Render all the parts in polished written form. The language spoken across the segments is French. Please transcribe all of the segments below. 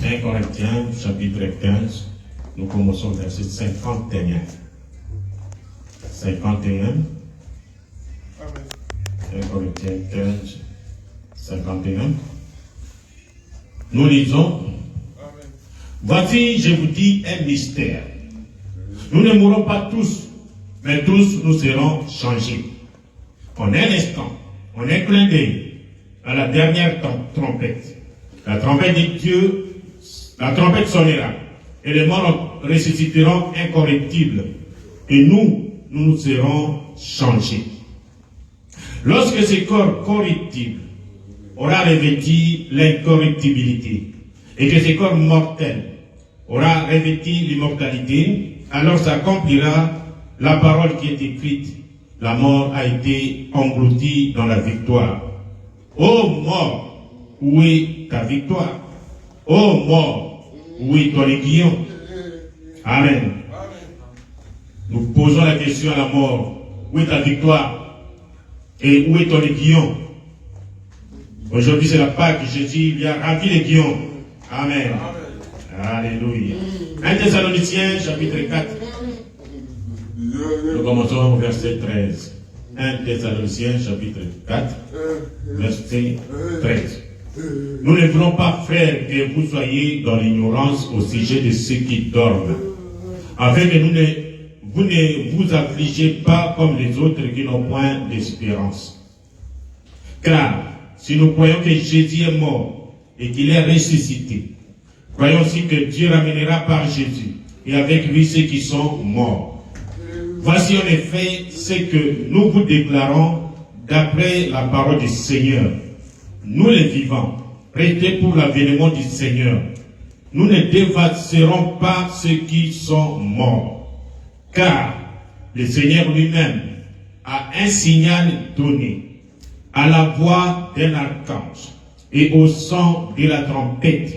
1 Corinthiens, chapitre 15, nous commençons verset 51. 51. 1 Corinthiens 15, 51. Nous lisons. Voici, je vous dis un mystère. Nous ne mourrons pas tous, mais tous nous serons changés. En un instant, en un clin d'œil, à la dernière trompette. La trompette de Dieu, la trompette sonnera, et les morts ressusciteront incorruptibles, et nous serons changés. Lorsque ce corps corruptible aura revêtu l'incorruptibilité, et que ce corps mortel aura revêtu l'immortalité, alors s'accomplira la parole qui est écrite. La mort a été engloutie dans la victoire. Ô mort, où est ta victoire? Ô mort, où est ton aiguillon? Amen. Nous posons la question à la mort. Où est ta victoire? Et où est ton aiguillon? Aujourd'hui c'est la Pâque. Jésus il a rempli l'aiguillon. Amen. Alléluia. 1 Thessaloniciens chapitre 4. Nous commençons au verset 13. 1 Thessaloniciens chapitre 4, verset 13. Nous ne voulons pas, frères, que vous soyez dans l'ignorance au sujet de ceux qui dorment, afin que vous ne vous affligez pas comme les autres qui n'ont point d'espérance. Car si nous croyons que Jésus est mort et qu'il est ressuscité, croyons aussi que Dieu ramènera par Jésus et avec lui ceux qui sont morts. Voici en effet ce que nous vous déclarons d'après la parole du Seigneur. Nous les vivants, prêtés pour l'avènement du Seigneur, nous ne dévasserons pas ceux qui sont morts. Car le Seigneur lui-même a un signal donné, à la voix d'un archange et au son de la trompette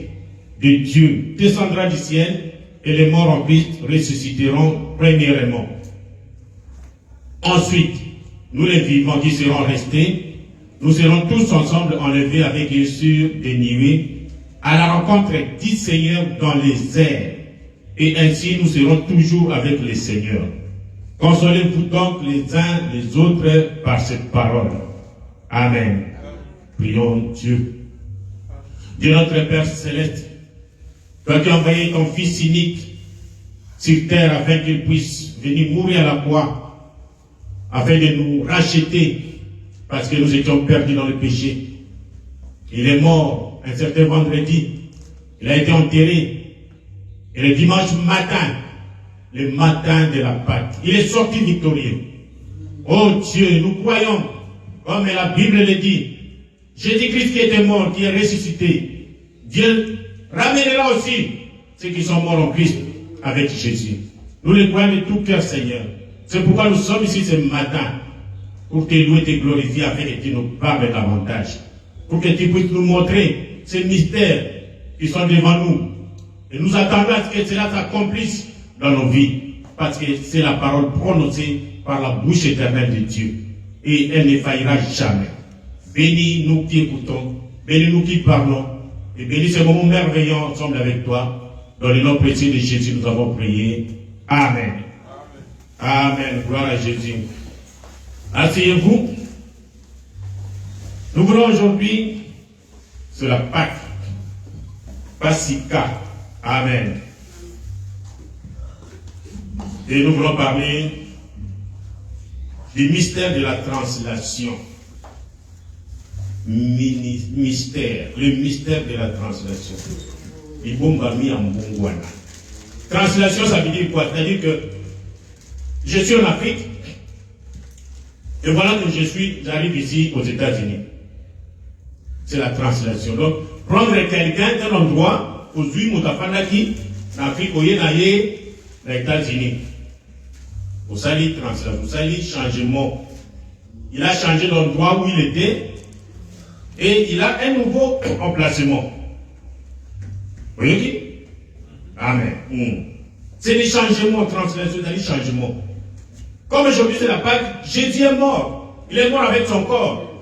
de Dieu descendra du ciel, et les morts en Christ ressusciteront premièrement. Ensuite, nous les vivants qui serons restés, nous serons tous ensemble enlevés avec eux sur des nuées à la rencontre du Seigneur dans les airs. Et ainsi nous serons toujours avec le Seigneur. Consolez-vous donc les uns les autres par cette parole. Amen. Prions Dieu. Dieu notre Père Céleste, toi qui as envoyé ton Fils unique sur terre afin qu'il puisse venir mourir à la croix, afin de nous racheter, parce que nous étions perdus dans le péché. Il est mort un certain vendredi, il a été enterré, et le dimanche matin, le matin de la Pâque, il est sorti victorieux. Oh Dieu, nous croyons, comme la Bible le dit, Jésus-Christ qui était mort, qui est ressuscité, Dieu ramènera aussi ceux qui sont morts en Christ avec Jésus. Nous les croyons de tout cœur, Seigneur. C'est pourquoi nous sommes ici ce matin, pour te louer et te glorifier, afin que tu nous parles davantage, pour que tu puisses nous montrer ces mystères qui sont devant nous. Et nous attendons à ce que cela s'accomplisse dans nos vies, parce que c'est la parole prononcée par la bouche éternelle de Dieu, et elle ne faillira jamais. Bénis nous qui écoutons, bénis nous qui parlons, et bénis ce moment merveilleux ensemble avec toi. Dans le nom précieux de Jésus, nous avons prié. Amen. Amen. Gloire à Jésus. Asseyez-vous. Nous voulons aujourd'hui, sur la Pâque, Pasika. Amen. Et nous voulons parler du mystère de la translation. Mystère, le mystère de la translation. Translation, ça veut dire quoi? C'est-à-dire que je suis en Afrique, et voilà que j'arrive ici aux États-Unis. C'est la translation. Donc, prendre quelqu'un d'un endroit, aux Moutafanaki, en Afrique, aux États-Unis. Vous savez, translation, vous savez, changement. Il a changé d'endroit où il était, et il a un nouveau emplacement. Vous voyez? Amen. C'est les changements, translation, c'est les changements. Comme aujourd'hui c'est la Pâque, Jésus est mort. Il est mort avec son corps.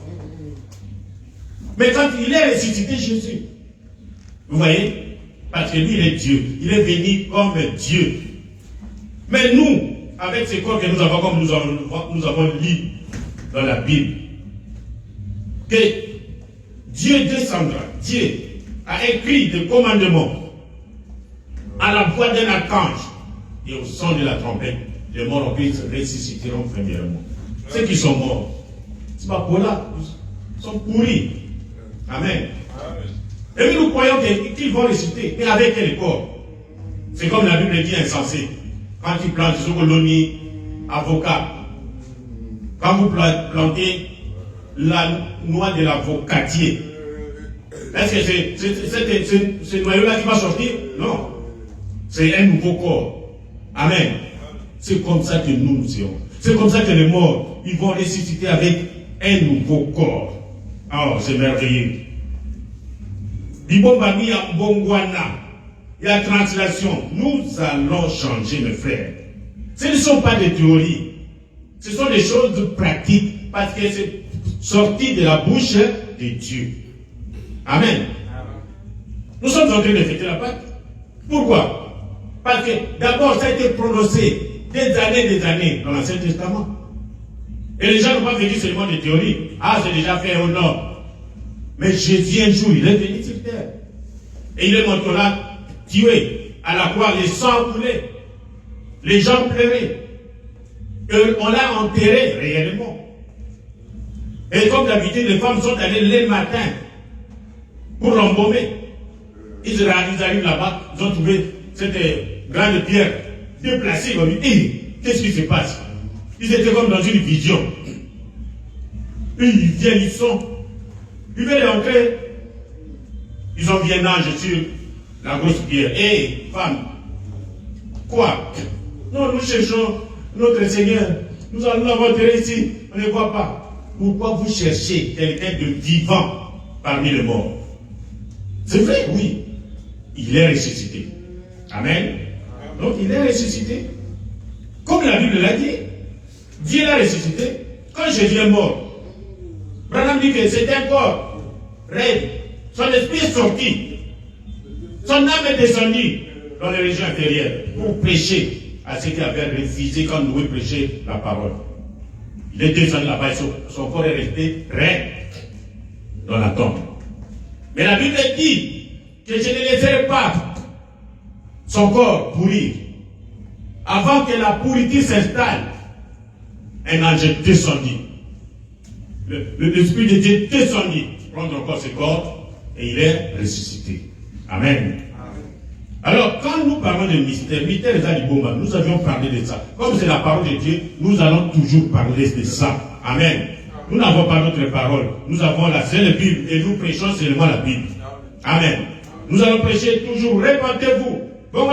Mais quand il est ressuscité, Jésus, vous voyez, Parce que lui, il est Dieu. Il est venu comme Dieu. Mais nous, avec ce corps que nous avons, comme nous avons lu dans la Bible, que Dieu descendra. Dieu a écrit des commandements à la voix d'un archange et au son de la trompette. Les morts en Christ ressusciteront premièrement. Ceux qui sont morts, c'est pas pour là, ils sont pourris. Amen. Et puis nous croyons qu'ils vont ressusciter, mais avec quel corps? C'est comme la Bible dit insensé. Quand tu plantes sur colonie, avocat, quand vous plantez la noix de l'avocatier, est-ce que c'est ce noyau-là qui va sortir? Non. C'est un nouveau corps. Amen. C'est comme ça que nous serons. C'est comme ça que les morts, ils vont ressusciter avec un nouveau corps. Oh, c'est merveilleux. Bibomba mi ya mbongwana, la translation, nous allons changer, mes frères. Ce ne sont pas des théories. Ce sont des choses pratiques parce que c'est sorti de la bouche de Dieu. Amen. Nous sommes en train de fêter la Pâque. Pourquoi? Parce que d'abord, ça a été prononcé des années dans l'Ancien Testament. Et les gens n'ont pas vécu seulement des théories. Ah, c'est déjà fait au nord. Mais Jésus, un jour, il est venu sur terre. Et il est monté là, tué. À la croix, les sangs coulaient. Les gens pleuraient. Et on l'a enterré réellement. Et comme d'habitude, les femmes sont allées les matins pour l'embaumer. Ils arrivent là-bas, ils ont trouvé cette grande pierre déplacée. Ils ont dit, hé, qu'est-ce qui se passe? Ils étaient comme dans une vision. Et ils viennent, ils viennent entrer. Ils ont vu un ange sur la grosse pierre. Hé, femme, quoi? Non, nous cherchons notre Seigneur. Nous allons enterrer ici. On ne voit pas. Pourquoi vous cherchez quelqu'un de vivant parmi les morts? C'est vrai, oui. Il est ressuscité. Amen. Donc il est ressuscité. Comme la Bible l'a dit, Dieu l'a ressuscité. Quand Jésus est mort, Branham dit que c'est un corps raide. Son esprit est sorti. Son âme est descendue dans les régions inférieures pour prêcher à ceux qui avaient refusé quand nous prêcher la parole. Il est descendu là-bas et son corps est resté raide dans la tombe. Mais la Bible dit que je ne laisserai pas son corps pourrir. Avant que la pourriture s'installe, un ange descendit. L'Esprit de Dieu descendit, prendre encore ce corps, et il est ressuscité. Amen. Alors, quand nous parlons de mystère des Alibomba, nous avions parlé de ça. Comme c'est la parole de Dieu, nous allons toujours parler de ça. Amen. Nous n'avons pas d'autre parole. Nous avons la seule Bible et nous prêchons seulement la Bible. Amen. Nous allons prêcher toujours. Répentez-vous. Bon,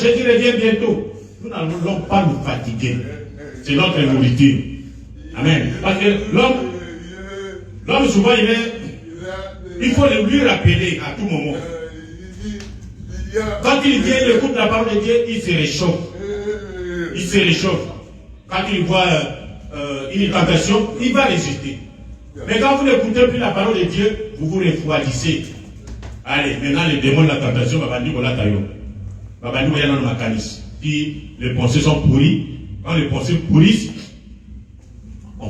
Jésus revient bientôt. Nous n'allons pas nous fatiguer. C'est notre nourriture. Amen. Parce que l'homme souvent, il faut lui rappeler à tout moment. Quand il vient, il écoute la parole de Dieu, il se réchauffe. Il se réchauffe. Quand il voit une tentation, il va résister. Mais quand vous n'écoutez plus la parole de Dieu, vous vous refroidissez. Allez, maintenant les démons de la tentation, puis les pensées sont pourries. Quand les pensées pourrissent, on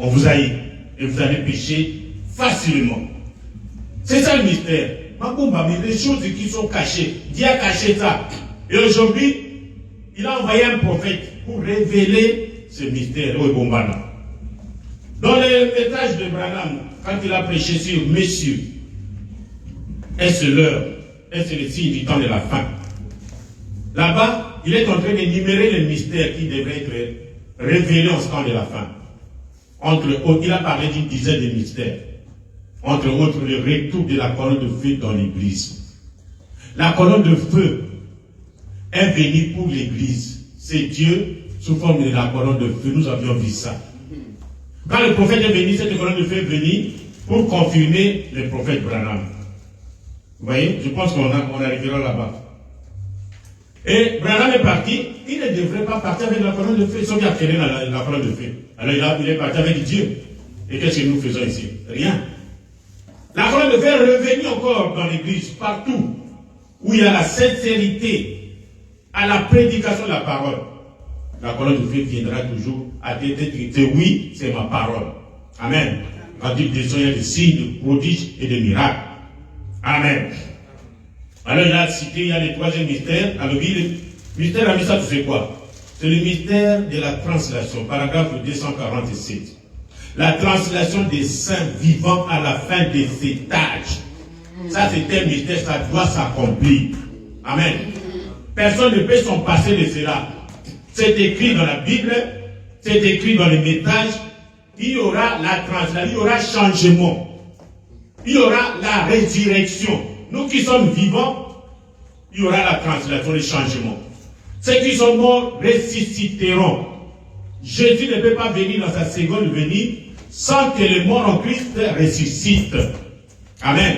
vous haït. Et vous allez pécher facilement. C'est ça le mystère. Les choses qui sont cachées. Dieu a caché ça. Et aujourd'hui, il a envoyé un prophète pour révéler ce mystère au Bombana. Dans le message de Branham, quand il a prêché sur Messieurs, est-ce l'heure? Est-ce le signe du temps de la fin? Là-bas, il est en train d'énumérer les mystères qui devraient être révélés en ce temps de la fin. Entre autres, il a parlé d'une dizaine de mystères. Entre autres, le retour de la colonne de feu dans l'église. La colonne de feu est venue pour l'église. C'est Dieu sous forme de la colonne de feu. Nous avions vu ça. Quand le prophète est venu, cette colonne de feu est venue pour confirmer le prophète Branham. Vous voyez, je pense qu'on arrivera là-bas. Et Branham est parti, il ne devrait pas partir avec la colonne de feu, sauf qu'il a créé la colonne de feu. Alors il est parti avec Dieu. Et qu'est-ce que nous faisons ici? Rien. La colonne de feu est revenue encore dans l'église, partout. où il y a la sincérité à la prédication de la parole, la colonne de feu viendra toujours à dire oui, c'est ma parole. Amen. Quand il y a des signes, de prodiges et de miracles. Amen. Alors il a cité, il y a le troisième mystère. Alors le mystère à ça, tu sais quoi? C'est le mystère de la translation, paragraphe 247. La translation des saints vivants à la fin des étages. Ça, c'est un mystère, ça doit s'accomplir. Amen. Personne ne peut s'en passer de cela. C'est écrit dans la Bible, c'est écrit dans les messages. Il y aura la translation, il y aura changement. Il y aura la résurrection. Nous qui sommes vivants, il y aura la translation, le changement. Ceux qui sont morts ressusciteront. Jésus ne peut pas venir dans sa seconde venue sans que les morts en Christ ressuscitent. Amen.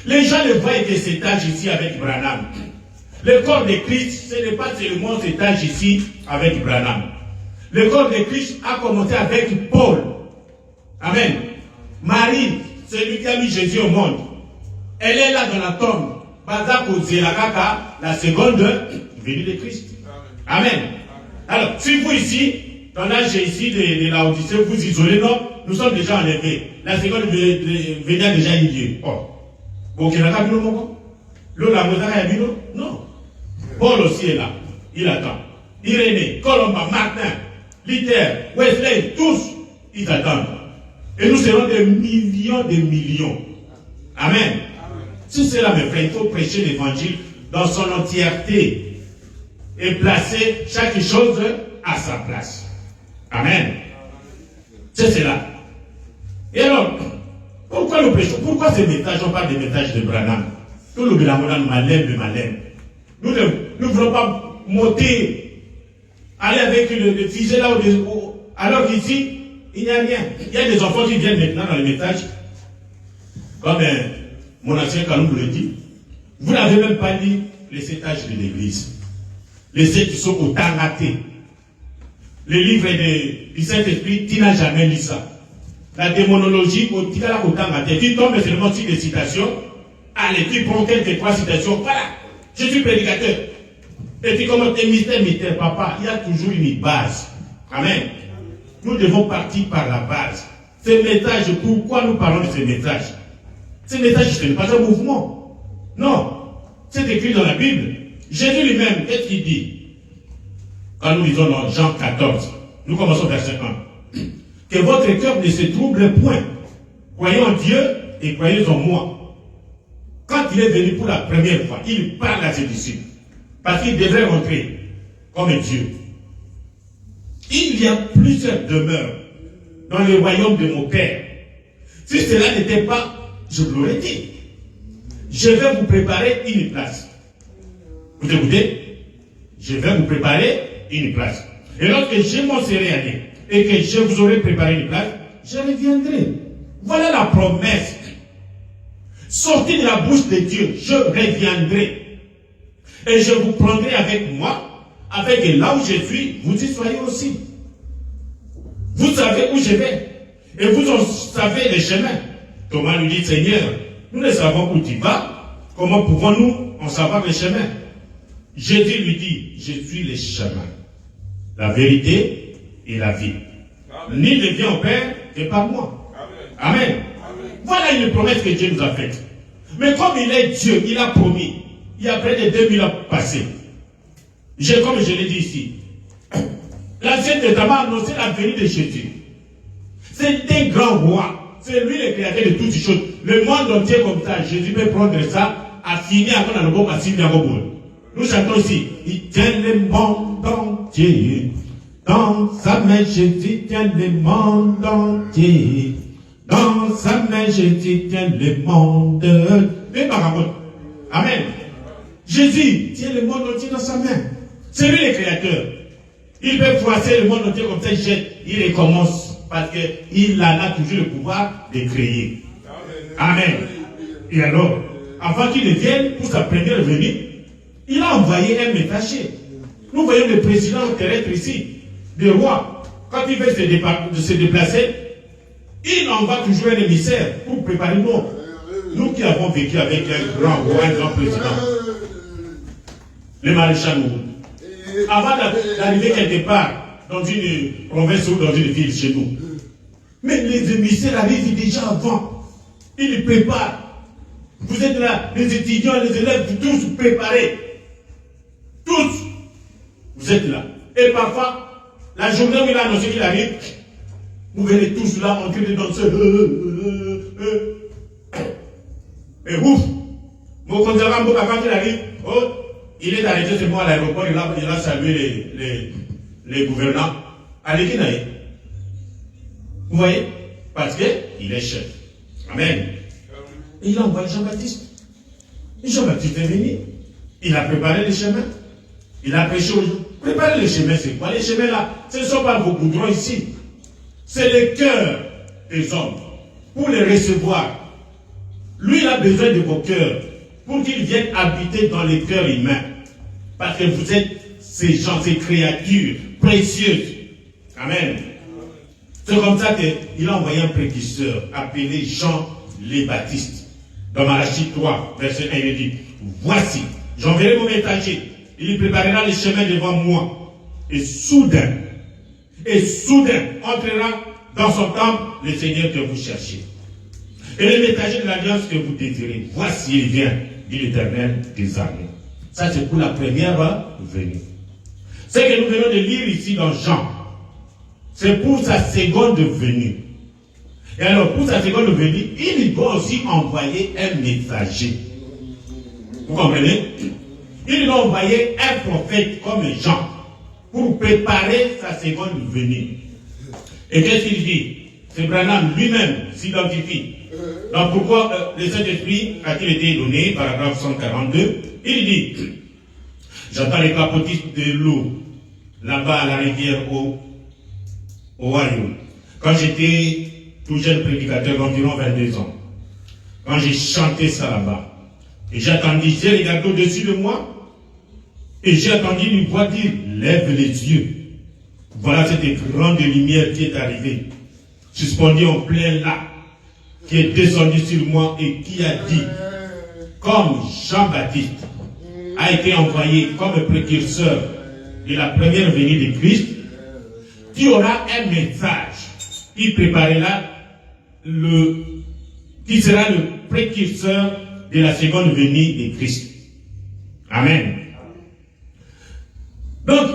Les gens ne voient que cet âge ici avec Branham. Le corps de Christ, ce n'est pas seulement cet âge ici avec Branham. Le corps de Christ a commencé avec Paul. Amen. Marie, celui qui a mis Jésus au monde, elle est là dans la tombe. La seconde venue de Christ. Amen. Alors, si vous ici, dans l'âge ici de la Odyssée, vous isolez, non, nous sommes déjà enlevés. La seconde venue a déjà eu lieu. Oh. Bon, non. Paul aussi est là. Il attend. Irénée, Colomba, Martin, Luther, Wesley, tous, ils attendent. Et nous serons des millions de millions. Amen. Si c'est là, mes frères, il faut prêcher l'évangile dans son entièreté et placer chaque chose à sa place. Amen. C'est cela. Et alors, pourquoi nous prêchons? Pourquoi ces messages? On parle des messages de Branham. Tout le Branham, malem. Nous ne voulons pas monter, aller avec le fusée là où, alors qu'ici, il n'y a rien. Il y a des enfants qui viennent maintenant dans les messages. Comme mon ancien Kalou vous le dit, vous n'avez même pas lu les 7 âges de l'église. Les 7 qui sont au temps raté. Le livre du Saint-Esprit, tu n'as jamais lu ça. La démonologie, au temps raté. Tu tombes seulement sur des citations. Allez, tu prends quelques 3 citations. Voilà, je suis prédicateur. Et puis comment mystère, papa, il y a toujours une base. Amen. Nous devons partir par la base. Ces messages, pourquoi nous parlons de ces messages? Ces messages, ce n'est pas un mouvement. Non. C'est écrit dans la Bible. Jésus lui-même, qu'est-ce qu'il dit? Quand nous lisons dans Jean 14, nous commençons verset 1. Que votre cœur ne se trouble point. Croyez en Dieu et croyez en moi. Quand il est venu pour la première fois, il parle à ses disciples. Parce qu'il devrait rentrer comme Dieu. Il y a plusieurs demeures dans le royaume de mon Père. Si cela n'était pas, je vous l'aurais dit. Je vais vous préparer une place. Vous écoutez? Je vais vous préparer une place. Et lorsque je m'en serai allé et que je vous aurai préparé une place, je reviendrai. Voilà la promesse. Sortie de la bouche de Dieu, je reviendrai. Et je vous prendrai avec moi, avec là où je suis, vous y soyez aussi. Vous savez où je vais. Et vous en savez les chemins. Thomas lui dit, Seigneur, nous ne savons où tu vas. Comment pouvons-nous en savoir les chemins? Jésus lui dit, je suis le chemin, la vérité et la vie. Nul ne vient au Père que par moi. Amen. Amen. Voilà une promesse que Dieu nous a faite. Mais comme il est Dieu, il a promis. Il y a près de 2000 ans passés. Comme je l'ai dit ici, l'Ancien Testament a annoncé la venue de Jésus. C'est un grand roi. C'est lui le créateur de toutes ces choses. Le monde entier comme ça, Jésus peut prendre ça, affiner à ton album, à signer à Bobo. Nous chantons ici, il tient le monde entier. Dans sa main, Jésus tient le monde entier. Dans sa main, Jésus tient le monde. Amen. Jésus tient le monde entier dans sa main. C'est lui le créateur. Il peut froisser le monde entier comme ça, il recommence. Parce qu'il en a toujours le pouvoir de créer. Amen. Et alors, avant qu'il ne vienne pour sa première venue, il a envoyé un messager. Nous voyons le président terrestre ici, le roi. Quand il veut se déplacer, il envoie toujours un émissaire pour préparer nous. Nous qui avons vécu avec un grand roi, un grand président, le maréchal Mobutu, avant d'arriver quelque part dans une province ou dans une ville chez nous, mais les émissaires arrivent déjà avant. Ils les préparent. Vous êtes là, les étudiants, les élèves, tous préparés. Tous. Vous êtes là. Et parfois, la journée où il a annoncé qu'il arrive, vous venez tous là en train de danser. Et ouf, mon conservateur Mboka, quand il arrive, oh, il est arrêté seulement à l'aéroport, il a salué les gouvernants. Allez, qui n'a eu? Vous voyez? Parce qu'il est chef. Amen. Et il a envoyé Jean-Baptiste. Et Jean-Baptiste est venu. Il a préparé les chemins. Il a prêché aux gens. Préparer les chemins, c'est quoi? Les chemins là, ce ne sont pas vos goudrons ici. C'est le cœur des hommes. Pour les recevoir. Lui, il a besoin de vos cœurs. Pour qu'ils viennent habiter dans les cœurs humains. Parce que vous êtes ces gens, ces créatures précieuses. Amen. C'est comme ça qu'il a envoyé un précurseur appelé Jean les Baptistes. Dans Malachie 3, verset 1, il dit, voici, j'enverrai mon messager, il préparera les chemins devant moi. Et soudain, entrera dans son temple le Seigneur que vous cherchez. Et le messager de l'alliance que vous désirez, voici il vient, dit l'Éternel des armées. Ça c'est pour la première venue. Ce que nous venons de lire ici dans Jean, c'est pour sa seconde venue. Et alors, pour sa seconde venue, il doit aussi envoyer un messager. Vous comprenez? Il doit envoyer un prophète comme Jean pour préparer sa seconde venue. Et qu'est-ce qu'il dit? C'est Branham lui-même s'identifie. Donc pourquoi le Saint-Esprit a-t-il été donné, paragraphe 142? Il dit, j'entends les clapotis de l'eau là-bas à la rivière au Ohio. Quand j'étais tout jeune prédicateur d'environ 22 ans, quand j'ai chanté ça là-bas, et j'attendis, j'ai regardé au-dessus de moi, et j'ai entendu une voix dire, lève les yeux. Voilà cette grande lumière qui est arrivée, suspendue en plein lac, qui est descendue sur moi et qui a dit, comme Jean-Baptiste a été envoyé comme précurseur de la première venue de Christ, tu auras un message qui préparera qui sera le précurseur de la seconde venue de Christ. Amen. Donc,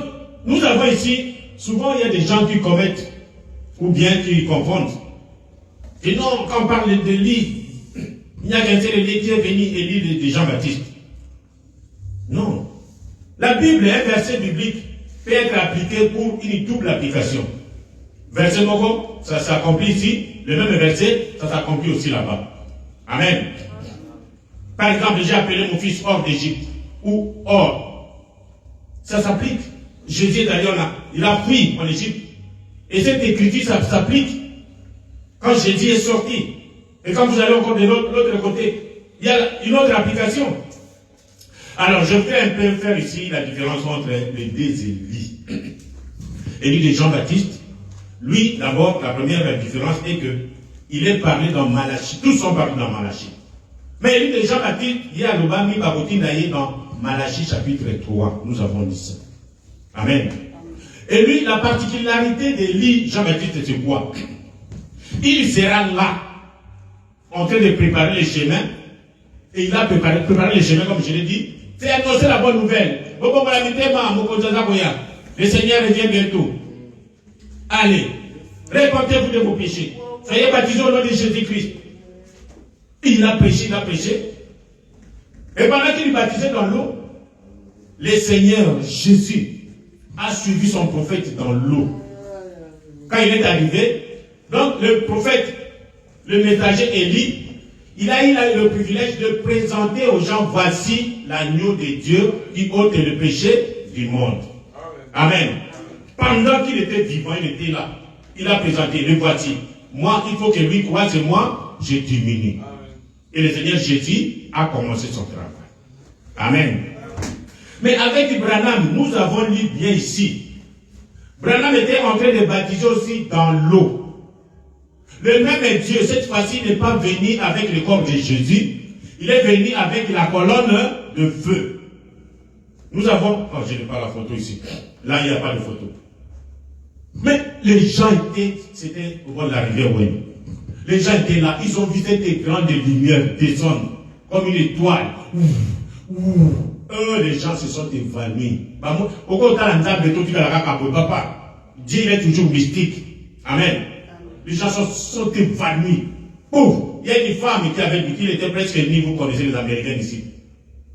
nous avons ici, souvent il y a des gens qui commettent, ou bien qui confondent. Et non, quand on parle d'Élie, il n'y a qu'un seul Élie qui est venu, Élie de Jean-Baptiste. Non. La Bible, un verset biblique, peut être appliqué pour une double application. Verset Mogo, ça s'accomplit ici. Le même verset, ça s'accomplit aussi là-bas. Amen. Par exemple, j'ai appelé mon fils hors d'Égypte. Ou hors. Ça s'applique. Jésus est allé il a fui en Égypte. Et cette écriture, ça s'applique quand Jésus est sorti. Et quand vous allez encore de l'autre côté, il y a une autre application. Alors, je vais un peu faire ici la différence entre les deux Élie. Élie de Jean-Baptiste, lui, d'abord, la première différence est que il est parlé dans Malachie. Tous sont parlés dans Malachie. Mais Élie de Jean-Baptiste, il y a l'Obami Baboti Naïe dans Malachie chapitre 3. Nous avons dit ça. Amen. Et lui, la particularité d'Élie Jean-Baptiste, c'est quoi? Il sera là, en train de préparer les chemins. Et il a préparé les chemins, comme je l'ai dit. C'est annoncer la bonne nouvelle. Le Seigneur revient bientôt. Allez, répentez-vous de vos péchés. Soyez baptisés au nom de Jésus-Christ. Il a prêché. Et pendant qu'il baptisait dans l'eau, le Seigneur Jésus a suivi son prophète dans l'eau. Quand il est arrivé, donc le prophète, le messager Élie, il a eu le privilège de présenter aux gens, voici l'agneau de Dieu qui ôte le péché du monde. Amen. Pendant qu'il était vivant, il était là. Il a présenté, le voici. Moi, il faut que lui croise et moi, je diminue. Et le Seigneur Jésus a commencé son travail. Amen. Mais avec Branham, nous avons lu bien ici. Branham était en train de baptiser aussi dans l'eau. Le même Dieu, cette fois-ci, n'est pas venu avec le corps de Jésus. Il est venu avec la colonne de feu. Nous avons... Oh, je n'ai pas la photo ici. Là, il n'y a pas de photo. Mais les gens étaient... C'était au bord de la rivière Wayne. Les gens étaient là. Ils ont vu des grandes lumières descendre comme une étoile. Les gens se sont évanouis. Dieu est toujours mystique. Amen. Les gens sont évanouis. Pouf! Il y a une femme qui avait dit qu'il était presque ni, vous connaissez les Américains ici.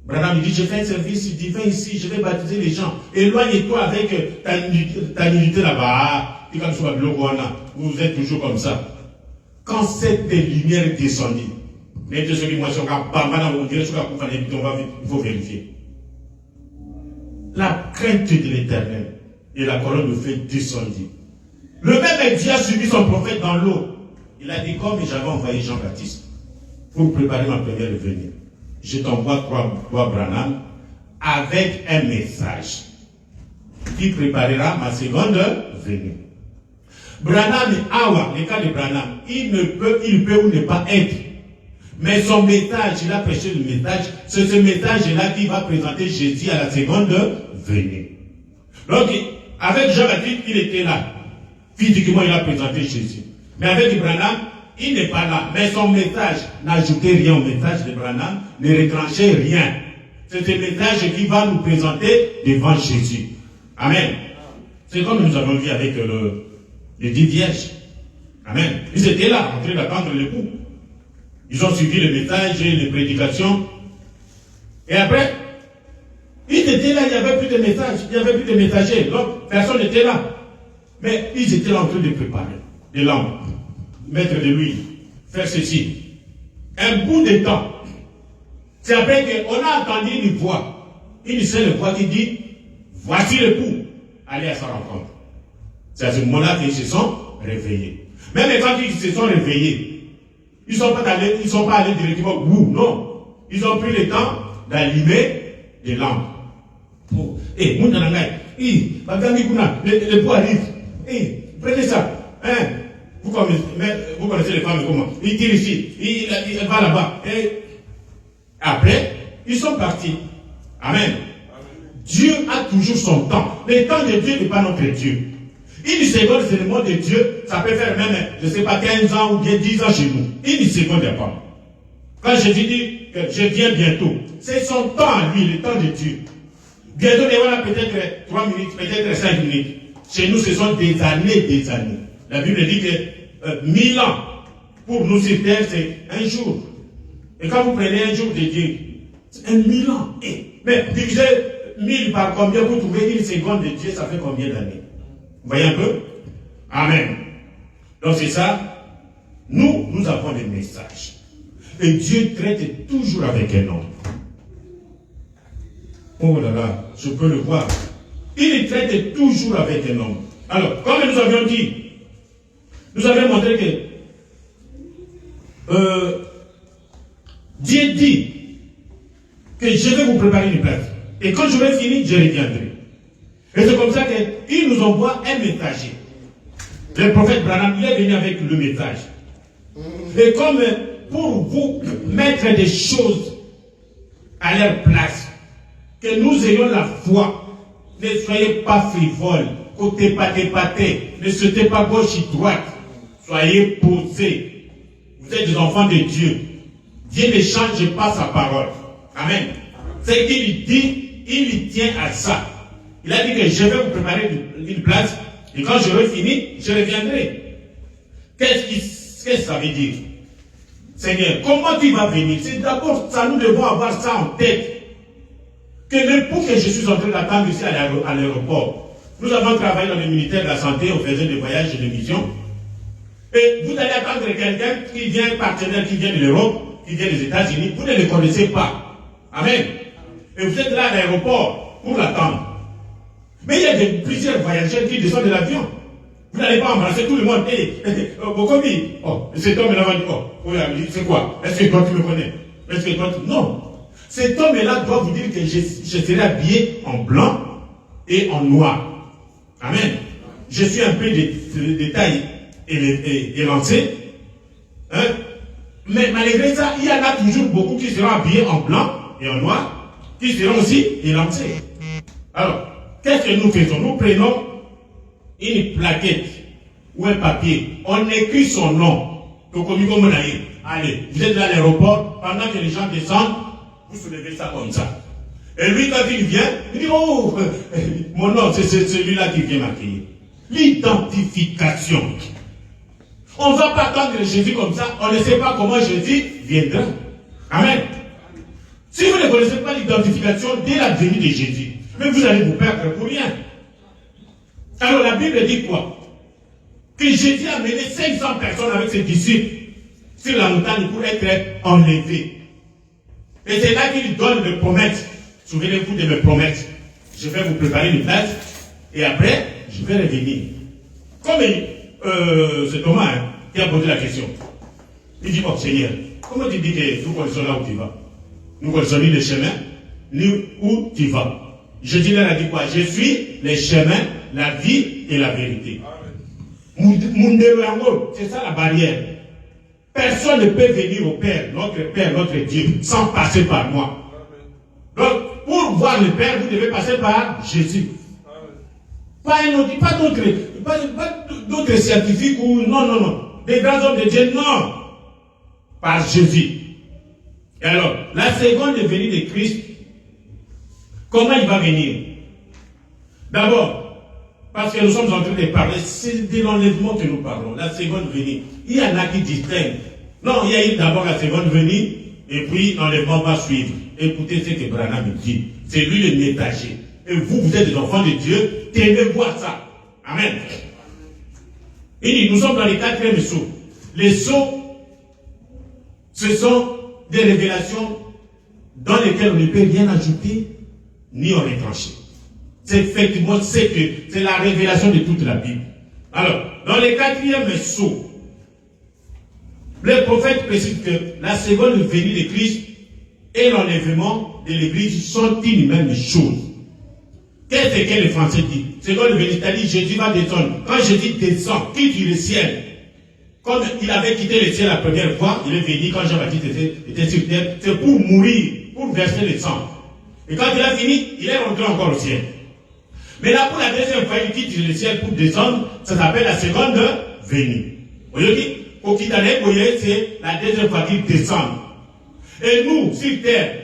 Branham dit, je fais un service divin ici, je vais baptiser les gens. Éloigne-toi avec ta unité là-bas. Vous êtes toujours comme ça. Quand cette lumière est descendue, il faut vérifier. La crainte de l'Éternel et la colonne de feu descendue. Le même Dieu a suivi son prophète dans l'eau. Il a dit, comme j'avais envoyé Jean-Baptiste pour préparer ma première venue, je t'envoie toi, Branham, avec un message qui préparera ma seconde venue. Branham et Awa, le cas de Branham, il peut ou ne pas être. Mais son message, il a prêché le message, c'est ce message-là qui va présenter Jésus à la seconde venue. Donc, avec Jean-Baptiste, il était là. Physiquement, il a présenté Jésus. Mais avec Branham, il n'est pas là. Mais son message n'ajoutait rien au message de Branham, ne retranchait rien. C'est ce message qui va nous présenter devant Jésus. Amen. C'est comme nous avons vu avec les 10 vierges. Amen. Ils étaient là, en train d'attendre l'époux. Ils ont suivi le message et les prédications. Et après, ils étaient là, il n'y avait plus de messages, il n'y avait plus de messagers. Donc, personne n'était là. Mais ils étaient là en train de préparer des lampes, mettre de l'huile, faire ceci. Un bout de temps. C'est après qu'on a entendu une voix. Une seule voix qui dit, voici l'époux, allez à sa rencontre. C'est à ce moment-là qu'ils se sont réveillés. Même quand ils se sont réveillés, ils ne sont pas allés directement au bout, non. Ils ont pris le temps d'allumer des lampes. L'époux arrive. Prenez ça. Hein? Vous connaissez les femmes comment? Ils tirent ici, il va là-bas. Et après, ils sont partis. Amen. Dieu a toujours son temps. Le temps de Dieu n'est pas notre Dieu. Une seconde, c'est le mot de Dieu. Ça peut faire même, je ne sais pas, 15 ans ou bien 10 ans chez nous. Une seconde, il n'y a pas. Quand Jésus dit que je viens bientôt, c'est son temps à lui, le temps de Dieu. Bientôt, il y aura peut-être 3 minutes, peut-être 5 minutes. Chez nous, ce sont des années, des années. La Bible dit que 1000 ans, pour nous sur terre, c'est un jour. Et quand vous prenez un jour de Dieu, c'est 1000 ans. Mais divisez 1000 par combien, vous trouvez une seconde de Dieu, ça fait combien d'années? Vous voyez un peu? Amen. Donc c'est ça. Nous avons des messages. Et Dieu traite toujours avec un homme. Oh là là, je peux le voir. Il traite toujours avec un homme. Alors, comme nous avions dit, nous avions montré que Dieu dit que je vais vous préparer une place. Et quand je vais finir, je reviendrai. Et c'est comme ça qu'il nous envoie un messager. Le prophèt Branham, il est venu avec le message. Et comme pour vous mettre des choses à leur place, que nous ayons la foi, ne soyez pas frivoles, côté paté, ne sautez pas gauche et droite, soyez posés. Vous êtes des enfants de Dieu. Dieu ne change pas sa parole. Amen. C'est qu'il dit, il tient à ça. Il a dit que je vais vous préparer une place, et quand j'aurai fini, je reviendrai. Qu'est-ce que ça veut dire? Seigneur, comment tu vas venir? C'est d'abord ça, nous devons avoir ça en tête. Que l'époux que je suis en train d'attendre ici à l'aéroport, nous avons travaillé dans le ministère de la Santé, on faisait des voyages de mission. Et vous allez attendre quelqu'un qui vient, partenaire qui vient de l'Europe, qui vient des États-Unis, vous ne le connaissez pas. Amen. Et vous êtes là à l'aéroport pour l'attendre. Mais il y a plusieurs voyageurs qui descendent de l'avion. Vous n'allez pas embrasser tout le monde. Cet homme-là va dire, c'est quoi? Est-ce que toi tu me connais? Est-ce que toi tu... Non. Cet homme-là doit vous dire que je serai habillé en blanc et en noir. Amen. Je suis un peu de taille élancée. Hein? Mais malgré ça, il y en a toujours beaucoup qui seront habillés en blanc et en noir, qui seront aussi élancés. Alors, qu'est-ce que nous faisons? Nous prenons une plaquette ou un papier, on écrit son nom. Allez, vous êtes à l'aéroport, pendant que les gens descendent, vous soulevez ça comme ça. Et lui, quand il vient, il dit, oh, mon nom, c'est celui-là qui vient m'accueillir. L'identification. On ne va pas attendre Jésus comme ça, on ne sait pas comment Jésus viendra. Amen. Si vous ne connaissez pas l'identification dès la venue de Jésus, mais vous allez vous perdre pour rien. Alors la Bible dit quoi? Que Jésus a mené 500 personnes avec ses disciples sur la montagne pour être enlevés. Et c'est là qu'il donne des promesses. Souvenez-vous de mes promesses. Je vais vous préparer une place et après, je vais revenir. Comme c'est Thomas qui a posé la question. Il dit, oh Seigneur, comment tu dis que nous connaissons là où tu vas? Nous connaissons ni le chemin, ni où tu vas. Jésus leur a dit quoi? Je suis le chemin, la vie et la vérité. C'est ça la barrière. Personne ne peut venir au Père, notre Dieu, sans passer par moi. Donc, pour voir le Père, vous devez passer par Jésus. Pas d'autres scientifiques ou non. Des grands hommes de Dieu, non. Par Jésus. Et alors, la seconde venue de Christ, comment il va venir? D'abord, parce que nous sommes en train de parler, c'est de l'enlèvement que nous parlons, la seconde venue. Il y en a qui distinguent. Non, il y a eu d'abord la seconde venue, et puis l'enlèvement va suivre. Écoutez ce que Branham dit. C'est lui le messager. Et vous êtes des enfants de Dieu, tenez voir ça. Amen. Il dit, nous sommes dans les quatrièmes sceaux. Les sceaux, ce sont des révélations dans lesquelles on ne peut rien ajouter, ni en retrancher. C'est effectivement c'est la révélation de toute la Bible. Alors, dans les quatrièmes sceaux, le prophète précise que la seconde venue de Christ et l'enlèvement de l'Église sont une même chose. Qu'est-ce que les Français disent? Seconde venue, c'est-à-dire Jésus va descendre. Quand Jésus descend, quitte le ciel. Comme il avait quitté le ciel la première fois, il est venu quand Jean-Baptiste était sur terre, c'est pour mourir, pour verser le sang. Et quand il a fini, il est rentré encore au ciel. Mais là, pour la deuxième fois, il quitte le ciel pour descendre, ça s'appelle la seconde venue. Vous voyez, au Kitane, c'est la deuxième fois qu'il descend. Et nous, sur terre,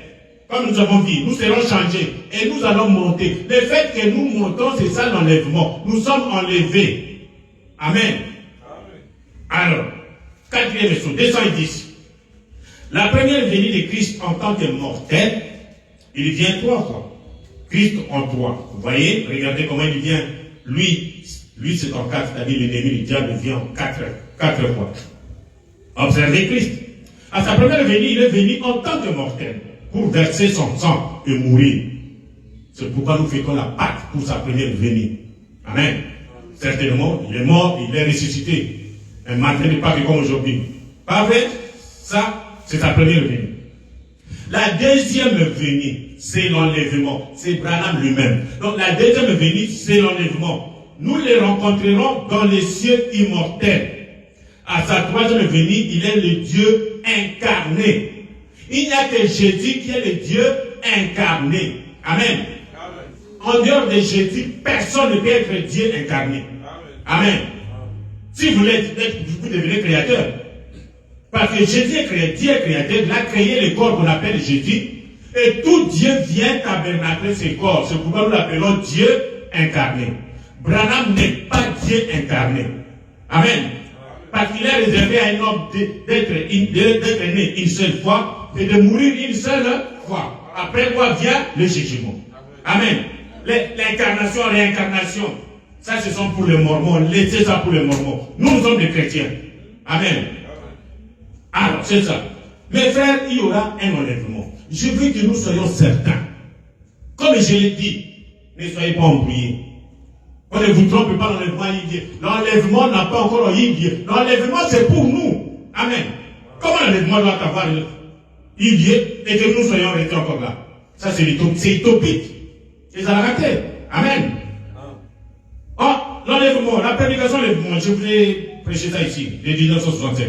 comme nous avons dit, nous serons changés et nous allons monter. Le fait que nous montons, c'est ça l'enlèvement. Nous sommes enlevés. Amen. Alors, quatrième leçon, 210. La première venue de Christ en tant que mortel, il vient 3 fois. Christ en 3. Vous voyez, regardez comment il vient. Lui c'est en 4, c'est-à-dire l'ennemi du diable vient en 4 fois. Observez Christ. À sa première venue, il est venu en tant que mortel pour verser son sang et mourir. C'est pourquoi nous faisons la Pâque pour sa première venue. Amen. Certainement, il est mort, il est ressuscité. Un matin de Pâques comme aujourd'hui. Pas vrai? Ça, c'est sa première venue. La deuxième venue, c'est l'enlèvement. C'est Branham lui-même. Donc la deuxième venue, c'est l'enlèvement. Nous les rencontrerons dans les cieux immortels. À sa troisième venue, il est le Dieu incarné. Il n'y a que Jésus qui est le Dieu incarné. Amen. En dehors de Jésus, personne ne peut être Dieu incarné. Amen. Si vous l'êtes, vous devenez créateur. Parce que Jésus est créateur, Dieu est créateur, il a créé le corps qu'on appelle Jésus. Et tout Dieu vient tabernacler ce corps. C'est pourquoi nous l'appelons Dieu incarné. Branham n'est pas Dieu incarné. Amen. Parce qu'il est réservé à un homme d'être né une seule fois et de mourir une seule fois. Après quoi vient le jugement. Amen. L'incarnation, réincarnation, ça ce sont pour les Mormons. Laissez ça pour les Mormons. Nous sommes des chrétiens. Amen. Alors, c'est ça. Mes frères, il y aura un enlèvement. Je veux que nous soyons certains. Comme je l'ai dit, ne soyez pas embrouillés. On ne vous trompe pas, l'enlèvement, il dit. L'enlèvement n'a pas encore eu lieu. L'enlèvement, c'est pour nous. Amen. Comment l'enlèvement doit avoir lieu et que nous soyons restés encore là? Ça, c'est utopique. Et ça l'a raté. Amen. Oh, l'enlèvement, la prédication de l'enlèvement, je vous ai prêché ça ici, de 1965.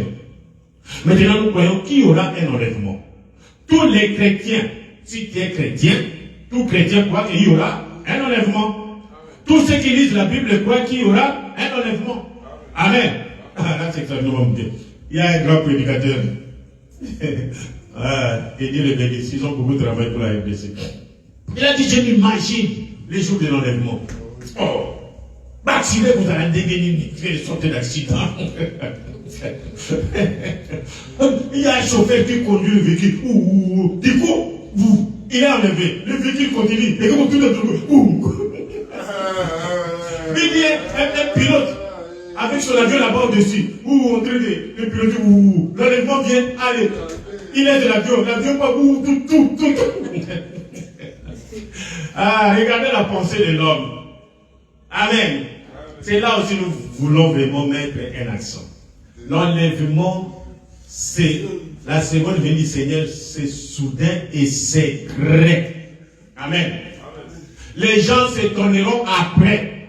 Maintenant, nous croyons qu'il y aura un enlèvement. Tous les chrétiens, si tu es chrétien, tout chrétien croit qu'il y aura un enlèvement. Tous ceux qui lisent la Bible croient qu'il y aura un enlèvement. Amen. Là, c'est extrêmement bien. Il y a un grand prédicateur. Et Dieu le bénisse. Ils ont beaucoup de travail pour la RDC. Il a dit, je m'imagine les jours de l'enlèvement. Oh, vacciné, vous allez devenir une sorte d'accident. Il y a un chauffeur qui conduit le véhicule. Du coup, il est enlevé. Le véhicule continue. Et comme tout le monde, il dit, un pilote, avec son avion là-bas au-dessus, en train de piloter, l'enlèvement vient, allez, il est de l'avion pas, tout. Regardez la pensée de l'homme. Amen. C'est là aussi nous voulons vraiment mettre un accent. L'enlèvement, c'est la seconde venue du Seigneur, c'est soudain et secret. Amen. Les gens s'étonneront après.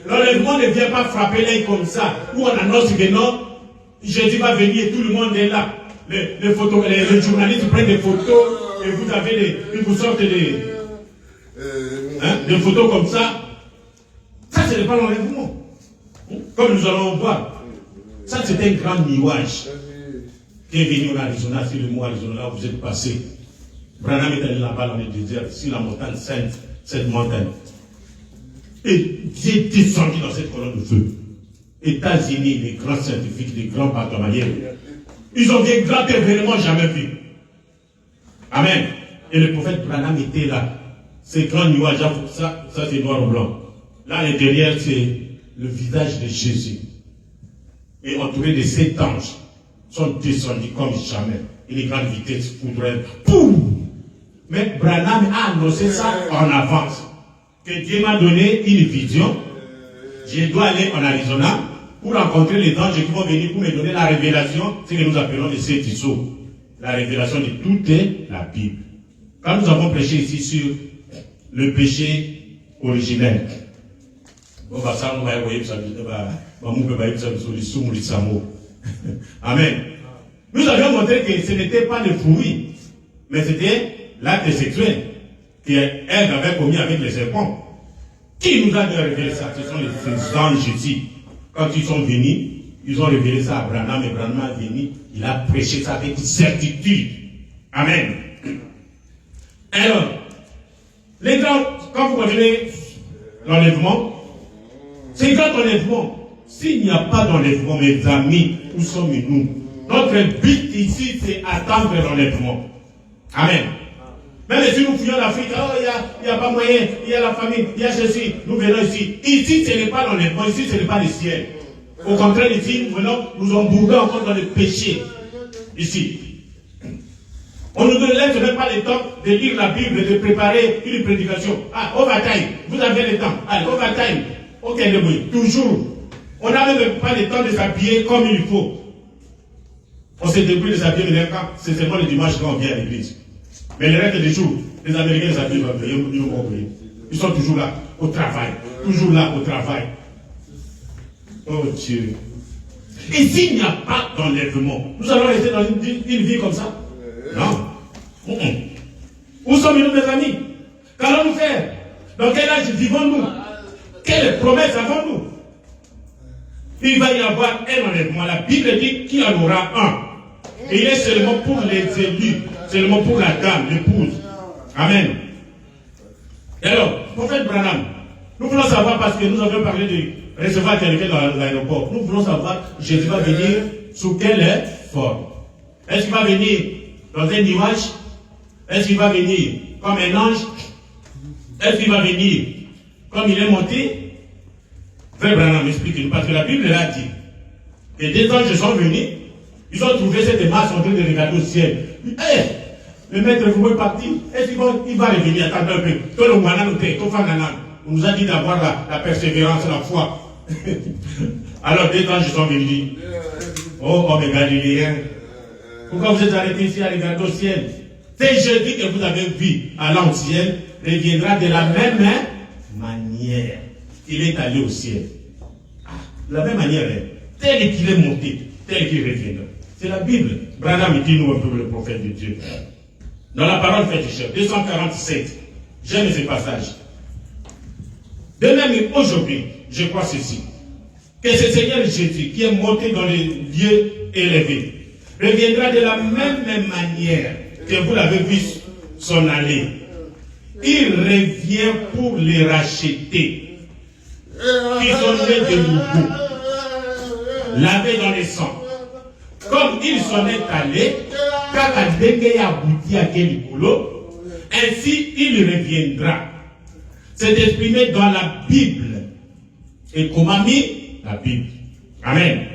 L'enlèvement ne vient pas frapper l'œil comme ça, où on annonce que non, Jésus va venir et tout le monde est là. Les journalistes prennent des photos et vous avez ils vous sortent des photos comme ça. Ça, ce n'est pas l'enlèvement. Comme nous allons voir. Ça, c'est un grand nuage qui est venu en Arizona, sur le mont Arizona, vous êtes passé. Branham est allé là-bas dans le désert, sur la montagne sainte, cette montagne. Et Dieu est descendu dans cette colonne de feu. États-Unis, les grands scientifiques, les grands bâtonniers, ils ont vu un grand événement jamais vu. Amen. Et le prophète Branham était là. Ces grands nuages, ça c'est noir ou blanc. Là, à l'intérieur, c'est le visage de Jésus. Et entouré de 7 anges, sont descendus comme jamais. Une grande vitesse foudroyante. Poum! Mais Branham a annoncé ça en avance. Que Dieu m'a donné une vision. Je dois aller en Arizona pour rencontrer les anges qui vont venir pour me donner la révélation, ce que nous appelons les 7 issos. La révélation de toute la Bible. Quand nous avons prêché ici sur le péché originel, amen. Nous avions montré que ce n'était pas le fruit, mais c'était l'acte sexuel qu'elle avait commis avec les serpents. Qui nous a révélé ça? Ce sont les anges ici. Quand ils sont venus, ils ont révélé ça à Branham, et Branham est venu, il a prêché ça avec certitude. Amen. Alors, les grands, quand vous regardez l'enlèvement, c'est grand enlèvement. S'il n'y a pas d'enlèvement, mes amis, où sommes-nous? Notre but ici, c'est attendre l'enlèvement. Amen. Même si nous fuyons l'Afrique, il n'y a pas moyen, il y a la famine, il y a ceci, nous venons ici. Ici, ce n'est pas l'enlèvement, ici, ce n'est pas le ciel. Au contraire, ici, nous venons, nous embourbons encore dans le péché. Ici. On ne nous laisse même pas le temps de lire la Bible, de préparer une prédication. Overtime, vous avez le temps. Allez, overtime. Ok, le bruit. Toujours. On n'a même pas le temps de s'habiller comme il faut. On s'est débrouillé de s'habiller, mais quand c'est seulement le dimanche quand on vient à l'église. Mais le reste des jours, les Américains s'habillent, ils sont toujours là, au travail. Toujours là, au travail. Oh Dieu. Et s'il n'y a pas d'enlèvement, nous allons rester dans une vie comme ça? Non. Où sommes-nous, mes amis? Qu'allons-nous faire? Dans quel âge vivons-nous? Quelle promesse avons-nous? Il va y avoir un enlèvement. La Bible dit qu'il y en aura un. Et il est seulement pour les élus, seulement pour la dame, l'épouse. Amen. Et alors, prophète Branham, nous voulons savoir, parce que nous avons parlé de recevoir quelqu'un dans l'aéroport, nous voulons savoir, Jésus va venir sous quelle forme? Est-ce qu'il va venir dans un nuage? Est-ce qu'il va venir comme un ange? Est-ce qu'il va venir comme il est monté? Frère Branham, explique-nous, parce que la Bible l'a dit. Et des anges sont venus, ils ont trouvé cette masse en train de regarder au ciel. Le maître, vous pouvez partir. Est-ce qu'il va revenir? Attendez un peu. On nous a dit d'avoir la persévérance, la foi. Alors, des anges sont venus. Oh, mes Galiléens, pourquoi vous êtes arrêtés ici à regarder au ciel? C'est Jésus que vous avez vu allant au ciel reviendra de la même manière qu'il est allé au ciel. De la même manière, tel qu'il est monté, tel qu'il reviendra. C'est la Bible. Branham dit nous un peu le prophète de Dieu. Dans la parole faite du chef, 247. J'aime ces passages. De même, aujourd'hui, je crois ceci. Que ce Seigneur Jésus, qui est monté dans les lieux élevés, reviendra de la même manière que vous l'avez vu s'en aller. Il revient pour les racheter. Ils sont nés de nouveau, lavés dans le sang. Comme ils s'en est allés, car la dengue abouti à Kelikolo, ainsi il reviendra. C'est exprimé dans la Bible. Et comment mis la Bible. Amen.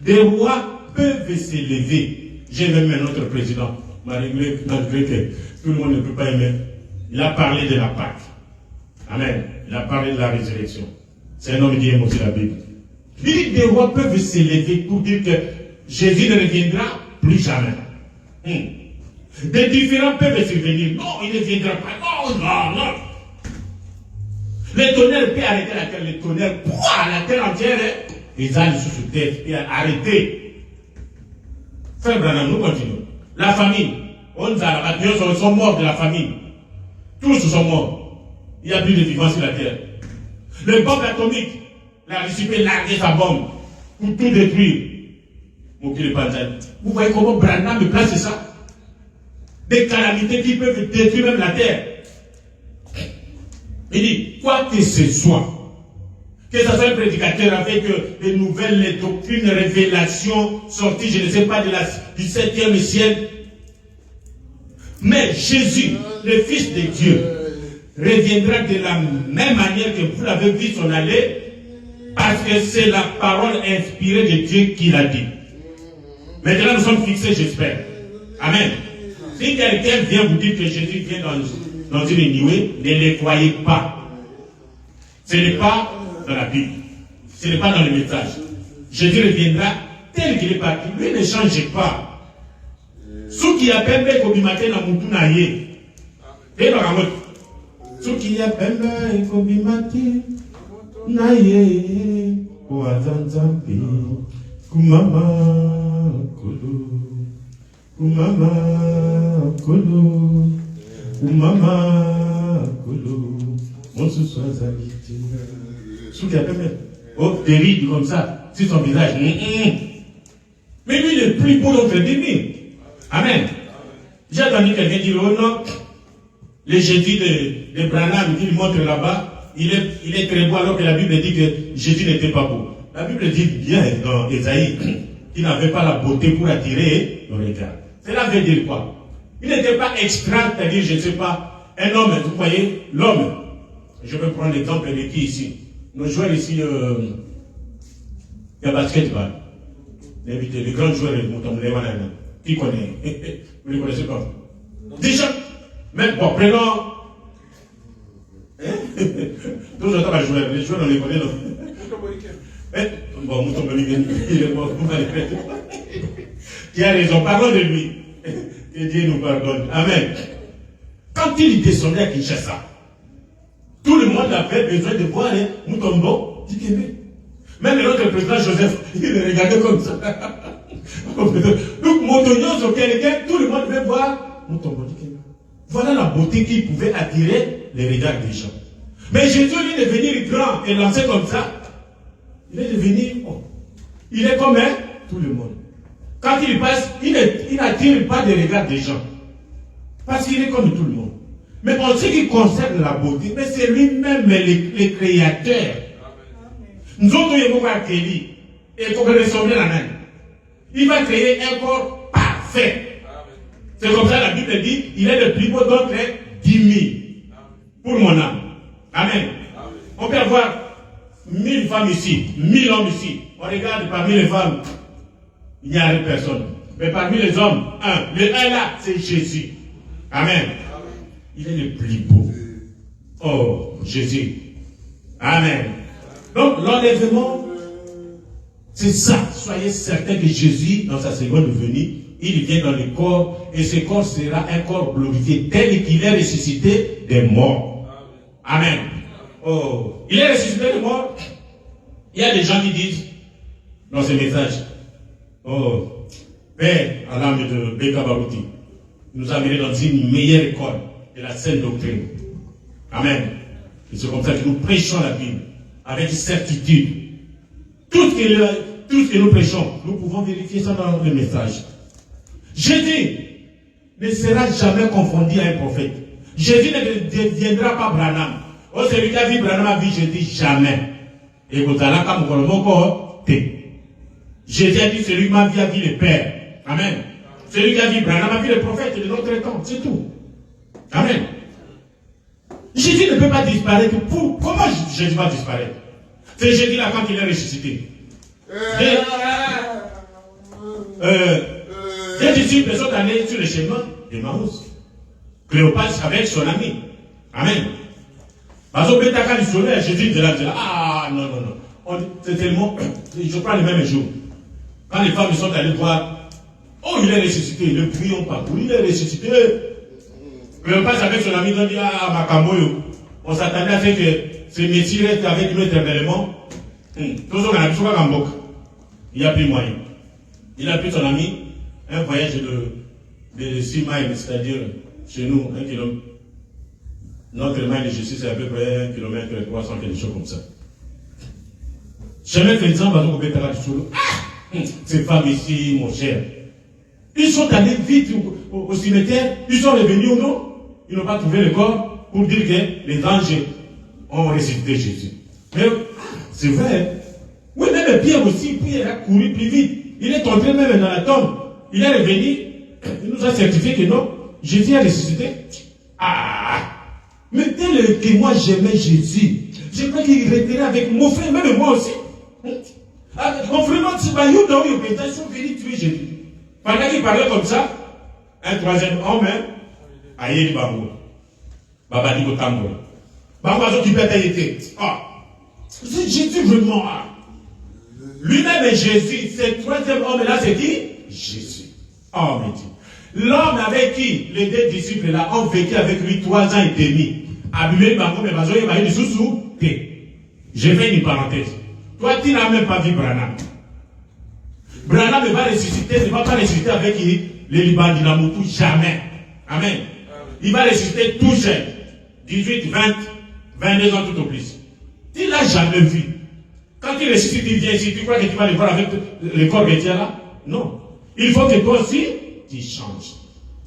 Des rois peuvent s'élever. J'ai même un autre président, malgré que tout le monde ne peut pas aimer. Il a parlé de la Pâque. Amen. Il a parlé de la résurrection. C'est un homme qui aime aussi la Bible. Il dit des rois peuvent s'élever pour dire que Jésus ne reviendra plus jamais. Des différents peuvent survenir. Non, il ne viendra pas. Non, non, non. Le tonnerre peut arrêter la terre. Le tonnerre, la terre entière, les ânes sous terre, et arrêter. Frère Branham, nous continuons. La famine. Ils sont morts de la famine. Tous sont morts. Il n'y a plus de vivants sur la terre. Le bombe atomique, la Russie peut larguer sa bombe pour tout détruire. Vous voyez comment Branham me place ça? Des calamités qui peuvent détruire même la terre. Il dit, quoi que ce soit un prédicateur avec de nouvelles doctrines, révélations sorties, je ne sais pas, du 7e siècle, mais Jésus, le Fils de Dieu, reviendra de la même manière que vous l'avez vu s'en aller, parce que c'est la parole inspirée de Dieu qui l'a dit. Maintenant, nous sommes fixés, j'espère. Amen. Si quelqu'un vient vous dire que Jésus vient dans une nuée, ne les croyez pas. Ce n'est pas dans la Bible. Ce n'est pas dans le message. Jésus reviendra tel qu'il est parti. Lui ne change pas. Ce qui a pembe kobimate na mutu na ye. Et dans la mode. Ce qui a pembe kobimate na ye. Oazanzampi. Kumama kulu. Kumama kulu. Kumama kulu. On se soit habité. Ce qui a pembe. Oh, dérive comme ça. Sur son visage. Mais lui, il est plus beau notre ennemi. Amen. J'ai entendu quelqu'un dire, oh non, le Jésus de Branham, il montre là-bas, il est très beau alors que la Bible dit que Jésus n'était pas beau. La Bible dit bien dans Ésaïe qu'il n'avait pas la beauté pour attirer le regard. Cela veut dire quoi? Il n'était pas extra, c'est-à-dire, je ne sais pas, un homme, vous voyez, l'homme. Je vais prendre l'exemple de qui ici? Nos joueurs ici, il y a basketball. Les grands joueurs, qui connaît? Vous ne les connaissez pas? Déjà, même bon, prenons. Tous les autres joueurs, les joueurs, on les connaît, non? Bon, Mouton Bolivian, il est mort, vous allez faire. Qui a raison, parlons de lui. Que Dieu nous pardonne. Amen. Quand il descendait à Kinshasa, tout le monde avait besoin de voir Moutombo Dikembe. Même notre président Joseph, il le regardait comme ça. Donc, Montognos, quelqu'un, tout le monde veut voir Moutombo Dikembe. Voilà la beauté qui pouvait attirer les regards des gens. Mais Jésus, il est devenu grand et lancé comme ça. Il est devenu, il est comme tout le monde. Quand il passe, il n'attire pas les regards des gens. Parce qu'il est comme tout le monde. Mais en ce qui concerne la beauté, mais c'est lui-même le créateur. Nous autres, il va accueillir. Et qu'on ressembler à même. Il va créer un corps parfait. C'est comme ça la Bible dit, il est le plus beau d'entre 10 000. Pour mon âme. Amen. On peut avoir 1000 femmes ici, 1000 hommes ici. On regarde parmi les femmes, il n'y a personne. Mais parmi les hommes, le un là, c'est Jésus. Amen. Il est le plus beau. Oh, Jésus. Amen. Donc, l'enlèvement, c'est ça. Soyez certains que Jésus, dans sa seconde venue, il vient dans le corps, et ce corps sera un corps glorifié, tel qu'il est ressuscité des morts. Amen. Oh, il est ressuscité des morts. Il y a des gens qui disent, dans ce message, oh, Père, à l'âme de Beka Barouti, nous a amenés dans une meilleure école de la sainte doctrine. Amen. Et c'est comme ça que nous prêchons la Bible avec certitude. Tout ce que nous prêchons, nous pouvons vérifier ça dans le message. Jésus ne sera jamais confondu à un prophète. Jésus ne deviendra pas Branham. Oh, celui qui a vu Branham a vu Jésus jamais. Et vous allez comme Jésus a dit celui qui m'a vu a vu le Père. Amen. Celui qui a vu Branham a vu le prophète de notre temps. C'est tout. Amen. Jésus ne peut pas disparaître. Comment Jésus va disparaître? C'est Jésus là quand il est ressuscité. Des disciples sont allés sur le chemin de Maús. Cléopâtre avec son ami. Amen. Parce que quand il sonnait, Jésus de là, ah non, non, non. C'est tellement. Je prends le même jour. Quand les femmes sont allées voir, oh, il est ressuscité, ne prions pas pour, il est ressuscité. Cléopâtre avec son ami, ils ont dit, ah, Makamoyo, on s'attendait à ce que ce Messie reste avec nous éternellement. Tout ça, on a besoin d'un boc. Il n'y a plus moyen. Il a pris son ami, un voyage de 6 miles, c'est-à-dire chez nous, 1 kilomètre. Notre mile de Jésus, c'est à peu près 1 kilomètre 300, quelque chose comme ça. Jamais fait exemple, parce qu'on peut faire du solo. Ces femmes ici, mon cher. Ils sont allés vite au cimetière, ils sont revenus ou non? Ils n'ont pas trouvé le corps pour dire que les anges ont ressuscité Jésus. Mais c'est vrai. Oui, même Pierre aussi, Pierre a couru plus vite. Il est entré même dans la tombe. Il est revenu, il nous a certifié que non, Jésus a ressuscité. Ah! Mais tel que moi j'aimais Jésus, je crois qu'il resterait avec mon frère, même moi aussi. Mon frère, c'est pas you dans le pétage, ils sont venus tuer Jésus. Pendant qu'il parlait comme ça, un troisième homme, aïe, Babou. Baba dit au tambour. Babou, qui peut être. Ah! C'est Jésus vraiment. Lui-même est Jésus. Ce troisième homme-là, c'est qui? Jésus. Oh, mais Dieu. L'homme avec qui les deux disciples là ont vécu avec lui 3 ans et demi. Abîmé, mais je fais une parenthèse. Toi, tu n'as même pas vu Branham. Branham ne va ressusciter, ne va pas ressusciter avec les Liban Dinamotou, jamais. Amen. Il va ressusciter tout jeune. 18, 20, 22 ans tout au plus. Tu ne l'as jamais vu. Quand il ressuscite, il vient ici, tu crois que tu vas le voir avec le corps que tu as là? Non. Il faut que toi aussi, tu changes.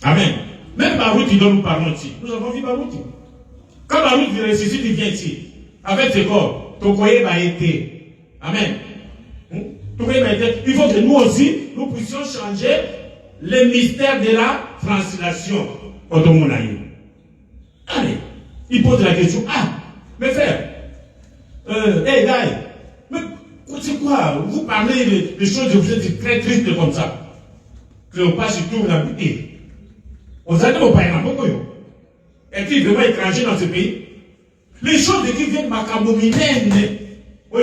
Amen. Même Barouti dont nous parlons ici. Nous avons vu Barouti. Quand Barouti ressuscite, il vient ici. Avec ses corps. Tokoye va été. Amen. Il faut que nous aussi, nous puissions changer le mystère de la translation. Allez. Il pose la question. Ah, mes frères. Hey, guys. Mais c'est quoi? Vous parlez des choses, vous êtes très tristes comme ça. Cléopâtre se trouve dans le pays. On s'est dit au pays, est-il vraiment étranger dans ce pays? Les choses qui viennent macabomines. Oui,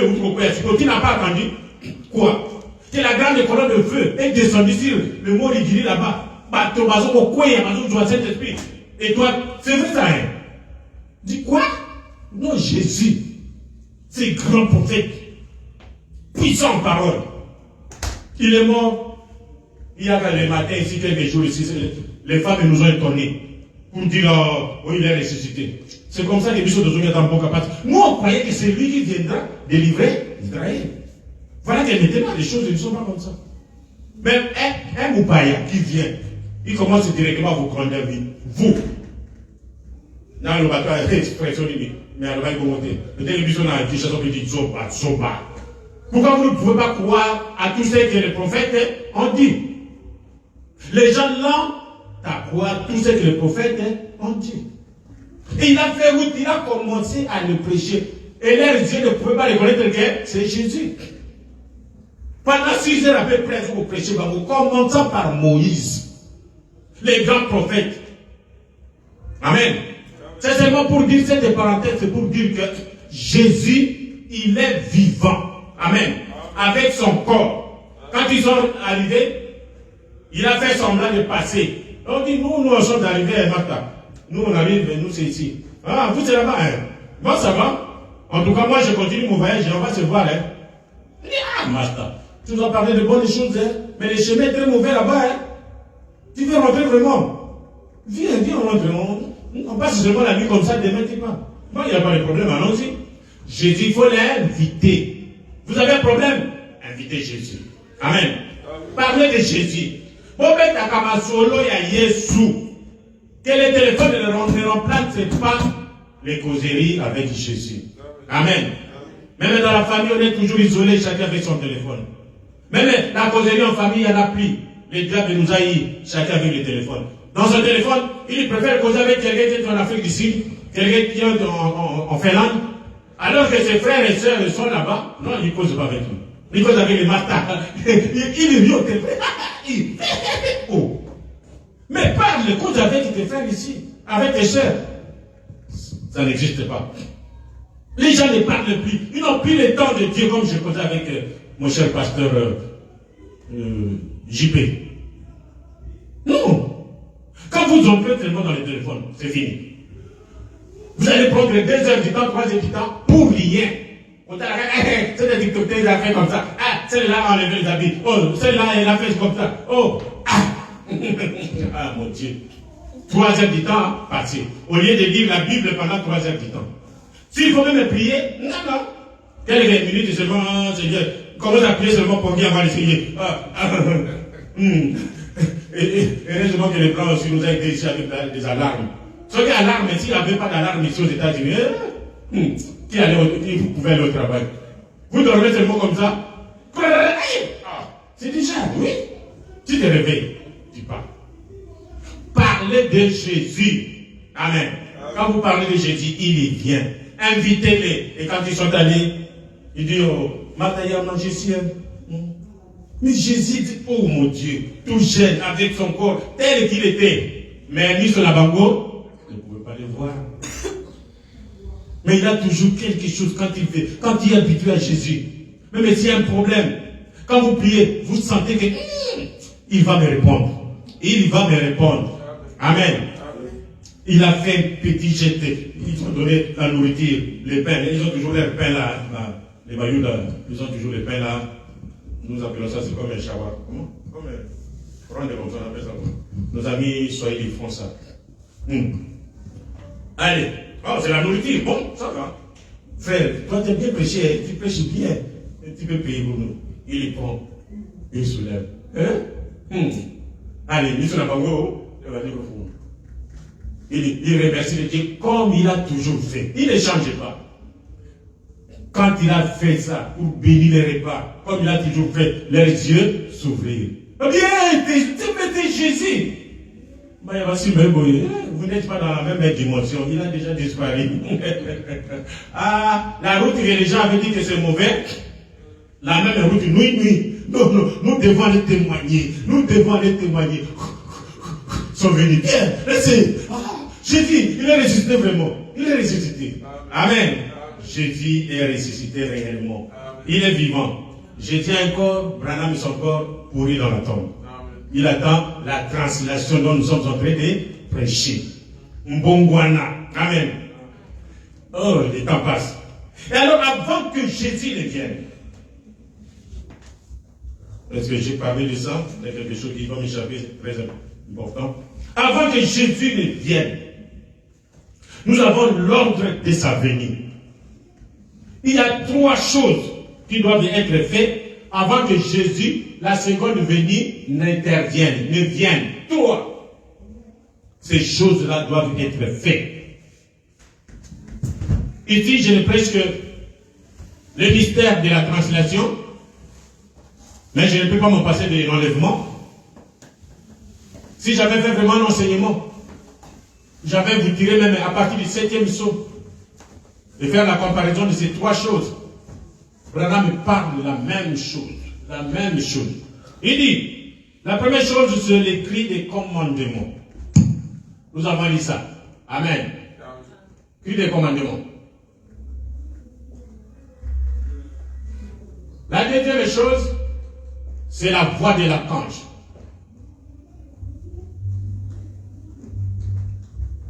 tu n'as pas entendu. Quoi? Que la grande colonne de feu est descendue sur le mont Rigiri là-bas. Et toi, c'est vrai ça, hein? Dis quoi? Non, Jésus, c'est grand prophète, puissant en parole. Il est mort. Il y a le matin ici, quelques jours ici, les femmes nous ont étonnés pour dire, oh, il est ressuscité. C'est comme ça que les bisous de Zouya dans bon capable. Nous, on croyait que c'est lui qui viendra délivrer Israël. Voilà que maintenant, les choses ne sont pas comme ça. Même un Moupaya qui vient, il commence directement à vous prendre vie. Vous. Dans le bateau, il y a expression limite. Mais alors, il va monter. Peut-être les bisous dans la t-shirt qui dit Zoba, Zoba. Pourquoi vous ne pouvez pas croire à tout ce que les prophètes ont dit? Les gens là, t'as croire à tout ce que les prophètes ont dit. Et il a fait route, il a commencé à le prêcher. Et leurs yeux ne pouvaient pas reconnaître que c'est Jésus. Pendant 6 heures à peu près, vous prêchez, commençant par Moïse, les grands prophètes. Amen. C'est seulement pour dire cette parenthèse, c'est pour dire que Jésus, il est vivant. Amen. Avec son corps. Quand ils sont arrivés, il a fait semblant de passer. On dit, nous sommes arrivés à Martha. Nous, on arrive, nous, c'est ici. Ah, vous, c'est là-bas, hein. Moi, ça va. En tout cas, moi, je continue mon voyage et on va se voir, hein. Ah, Martha. Tu nous as parlé de bonnes choses, hein? Mais le chemin est très mauvais là-bas. Hein? Tu veux rentrer vraiment? Viens, on rentre. On passe seulement la nuit comme ça, demain tu pars. Bon, il n'y a pas de problème, allons-y. Jésus, il faut l'inviter. Vous avez un problème? Invitez Jésus. Amen. Parlez de Jésus. Bon, mais t'as comme un solo, il y a Jésus. Que le téléphone ne remplace pas les causeries avec Jésus. Amen. Même dans la famille, on est toujours isolé, chacun avec son téléphone. Même la causerie en famille, il n'y en a plus. Le diable nous a eu, chacun avec le téléphone. Dans son téléphone, il préfère causer avec quelqu'un qui est en Afrique du Sud, quelqu'un qui est en Finlande, alors que ses frères et sœurs sont là-bas. Non, il ne cause pas avec nous. Il cause avec les matins. Il est mieux au téléphone. Oh. Mais parle, cause avec tes frères ici, avec tes sœurs. Ça n'existe pas. Les gens ne parlent plus. Ils n'ont plus le temps de Dieu, comme je causais avec mon cher pasteur JP. Non. Quand vous entrez tellement dans le téléphone, c'est fini. Vous allez prendre 2 heures du temps, 3 heures du temps, pour rien. On t'a c'est des TikTokers, ils ont fait comme ça. Ah, celle-là a enlevé les habits. Oh, celle-là, elle a fait comme ça. Oh, ah, mon Dieu. 3 heures du temps passé. Au lieu de lire la Bible pendant 3 heures du temps. S'il faut même prier, non. Quelques minutes seulement, Seigneur, commence à prier seulement pour bien avoir l'essayer. Heureusement que les Blancs aussi nous a aidés ici avec des alarmes. Sauf qu'il y a alarme, s'il n'y avait pas d'alarme ici aux États-Unis, vous pouvez aller au travail. Vous dormez seulement comme ça. C'est déjà, oui. Tu te réveilles, tu parles. Parlez de Jésus. Amen. Quand vous parlez de Jésus, il y vient. Invitez-les. Et quand ils sont allés, ils disent, oh, Mataya, non, Jésus. Mais Jésus dit, oh mon Dieu, tout jeune, avec son corps, tel qu'il était. Mais mis sur la bango, vous ne pouvez pas le voir. Mais il a toujours quelque chose quand il fait, quand il est habitué à Jésus. Même s'il y a un problème, quand vous priez, vous sentez que il va me répondre. Il va me répondre. Amen. Il a fait un petit jeté. Ils ont donné la nourriture, les pains. Ils ont toujours les pains là. Les maillots là. Ils ont toujours les pains là. Nous appelons ça, c'est comme un shawarma. Comment? Comme un rond comme ça, on appelle ça. Nos amis Swahili font ça. Allez. Oh, c'est la nourriture. Bon, ça va. Frère, toi tu es bien prêché, tu prêches bien. Tu peux payer pour nous. Il les prend. Il soulève. Hein? Allez, il se la bango. Il va dire au fond. Il remercie le Dieu comme il a toujours fait. Il ne change pas. Quand il a fait ça pour bénir les repas, comme il a toujours fait, leurs yeux s'ouvrir. Eh bien, tu mettais Jésus. Vous n'êtes pas dans la même dimension. Il a déjà disparu. La route que les gens avaient dit que c'est mauvais. La même route, nuit. Non, nous devons aller témoigner. Sont venus. Bien, laissez. Jésus, il est ressuscité vraiment. Il est ressuscité. Amen. Jésus est ressuscité réellement. Il est vivant. Jésus a un corps, Branham est son corps pourri dans la tombe. Il attend la translation dont nous sommes en train de prêcher. Mbongwana. Amen. Oh, le temps passe. Et alors, avant que Jésus ne vienne, est-ce que j'ai parlé de ça? C'est quelque chose qui va m'échapper, c'est très important. Avant que Jésus ne vienne, nous avons l'ordre de sa venue. Il y a 3 choses qui doivent être faites avant que Jésus, la seconde venue, n'intervienne, ne vienne. 3. Ces choses-là doivent être faites. Ici, je ne prêche que le mystère de la translation, mais je ne peux pas m'en passer de l'enlèvement. Si j'avais fait vraiment l'enseignement, j'avais vous tiré même à partir du 7e saut et faire la comparaison de ces 3 choses. Branham me parle de la même chose. Il dit, la première chose, c'est l'écrit des commandements. Nous avons lu ça. Amen. Écrit des commandements. La deuxième chose, c'est la voix de l'archange.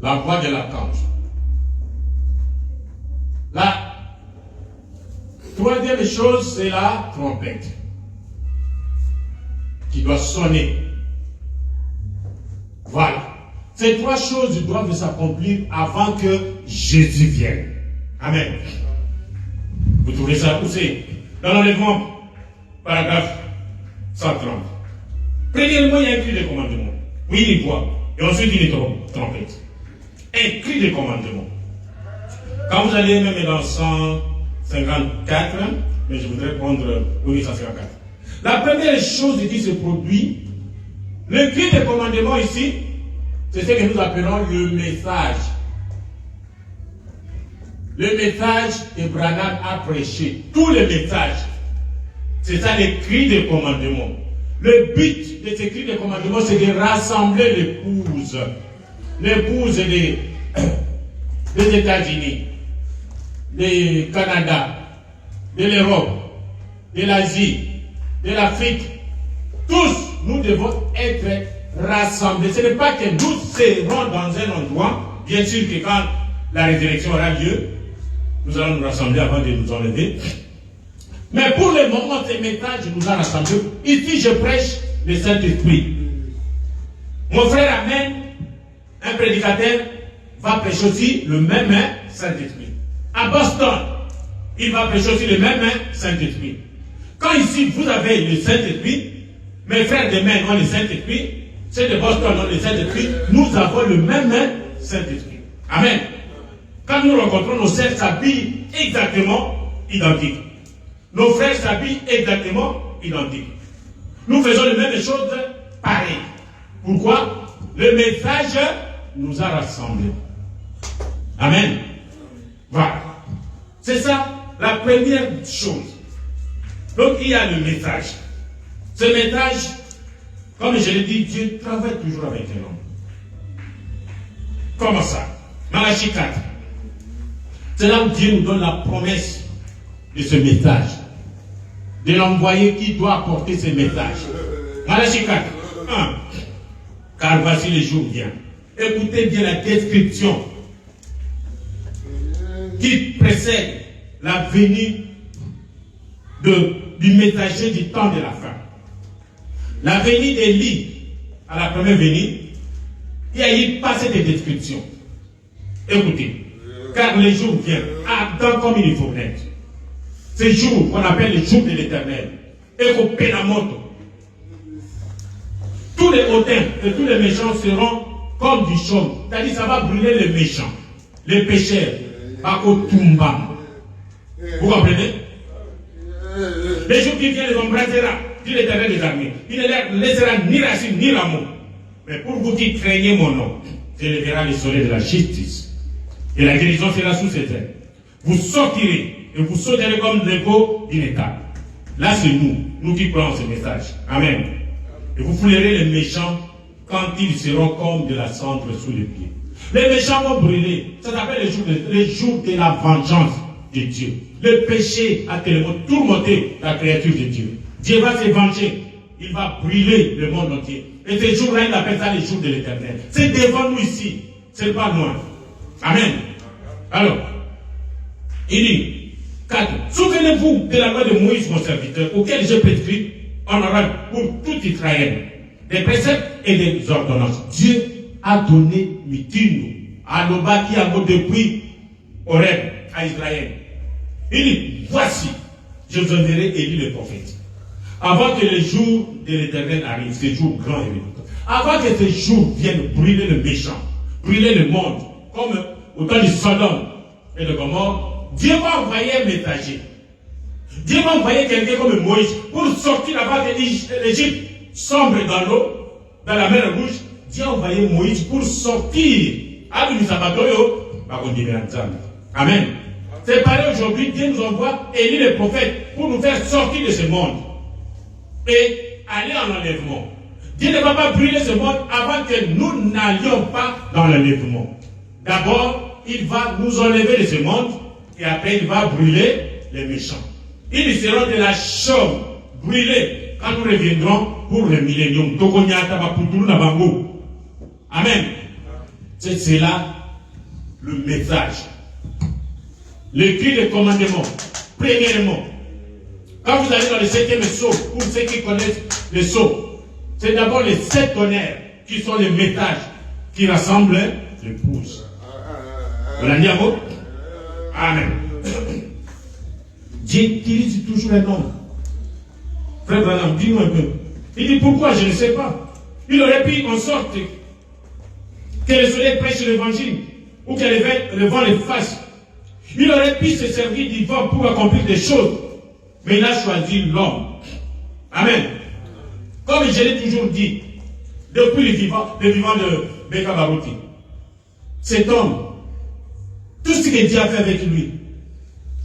La voix de l'archange. La troisième chose, c'est la trompette. qui doit sonner. Voilà. Ces trois choses doivent s'accomplir avant que Jésus vienne. Amen. Vous trouvez ça poussé dans l'enlèvement, paragraphe 130. Premièrement, il y a un cri de commandement. Oui, une voix. Et ensuite, une trompette. Un cri de commandement. Quand vous allez même dans 154, mais je voudrais prendre, oui, 154. La première chose qui se produit, le cri de commandement ici, c'est ce que nous appelons le message. Le message que Branham a prêché. Tous les messages. C'est ça les cris de commandement. Le but de ces cris de commandement, c'est de rassembler l'épouse. L'épouse des États-Unis, du Canada, de l'Europe, de l'Asie, de l'Afrique. Tous, nous devons être rassemblés. Ce n'est pas que nous serons dans un endroit. Bien sûr que quand la résurrection aura lieu, nous allons nous rassembler avant de nous enlever. Mais pour le moment, ces messages nous ont rassemblés. Ici, je prêche le Saint-Esprit. Mon frère amène un prédicateur, va prêcher aussi le même Saint-Esprit. À Boston, il va prêcher aussi le même Saint-Esprit. Quand ici, vous avez le Saint-Esprit, mes frères de main ont le Saint-Esprit, ceux de Boston ont le Saint-Esprit, nous avons le même Saint-Esprit. Amen. Quand nous rencontrons, nos sœurs s'habillent exactement identiques. Nos frères s'habillent exactement identiques. Nous faisons les mêmes choses pareilles. Pourquoi? Le message nous a rassemblés. Amen. Voilà. C'est ça la première chose. Donc il y a le message. Ce message, comme je l'ai dit, Dieu travaille toujours avec un homme. Comment ça? Malachie 4. C'est là où Dieu nous donne la promesse de ce message. De l'envoyé qui doit apporter ce message. Malachie 4. 1. Car voici le jour vient. Écoutez bien la description qui précède la venue du messager du temps de la fin. La venue d'Élie à la première venue, il y a eu pas cette description. Écoutez. Car les jours viennent, ardents comme une fournaise. Ces jours qu'on appelle les jours de l'Éternel. Et qu'au Pénamoto. Tous les hautains et tous les méchants seront comme du chaume. C'est-à-dire ça va brûler les méchants, les pécheurs. Bakotumba. Vous comprenez? Les jours qui viennent les embrasera, dit l'Éternel des armées. Il ne leur laissera ni racine ni rameau. Mais pour vous qui craignez mon nom, j'élèverai le soleil de la justice. Et la guérison sera sous ses ailes. Vous sortirez et vous sauterez comme des veaux d'une étable. Là, c'est nous qui croyons ce message. Amen. Et vous foulerez les méchants quand ils seront comme de la cendre sous les pieds. Les méchants vont brûler. Ça s'appelle les jours de la vengeance de Dieu. Le péché a tellement tourmenté la créature de Dieu. Dieu va se venger. Il va brûler le monde entier. Et ces jours-là, il appelle ça les jours de l'Éternel. C'est devant nous ici. C'est pas loin. Amen. Alors, il dit 4. Souvenez-vous de la loi de Moïse, mon serviteur, auquel j'ai prescrit en arabe pour tout Israël, des préceptes et des ordonnances. Dieu a donné Mitinu à Loba qui a depuis Horeb à Israël. Il dit, voici, je vous enverrai Élie le prophète. Avant que les jours de l'Éternel arrivent, ces jours grands et redoutables, avant que ces jours viennent brûler le méchant, brûler le monde, comme au temps de Sodome et de Gomorrhe, Dieu va envoyer un messager. Dieu va envoyer quelqu'un comme Moïse pour sortir avant que l'Égypte sombre dans l'eau, dans la mer Rouge. Dieu a envoyé Moïse pour sortir. Amen. C'est pareil aujourd'hui, Dieu nous envoie Élie le prophète pour nous faire sortir de ce monde et aller en enlèvement. Dieu ne va pas brûler ce monde avant que nous n'allions pas dans l'enlèvement. D'abord, il va nous enlever de ce monde et après il va brûler les méchants. Ils seront de la chaume brûlés quand nous reviendrons pour le millénium. Amen. C'est cela le message. Le cri de commandement. Premièrement, quand vous allez dans le 7e sceau, pour ceux qui connaissent le sceau, C'est d'abord les 7 tonnerres qui sont les métages qui rassemblent l'épouse. Vous l'avez dit à vous? Amen. Dieu utilise toujours un homme. Frère Branham, dis-nous un peu. Il dit pourquoi? Je ne sais pas. Il aurait pu en sorte que le soleil prêche l'évangile ou que le vent les fasse. Il aurait pu se servir du vent pour accomplir des choses. Mais il a choisi l'homme. Amen. Comme je l'ai toujours dit, depuis le vivant de Beka Baruti, cet homme, tout ce que Dieu a fait avec lui,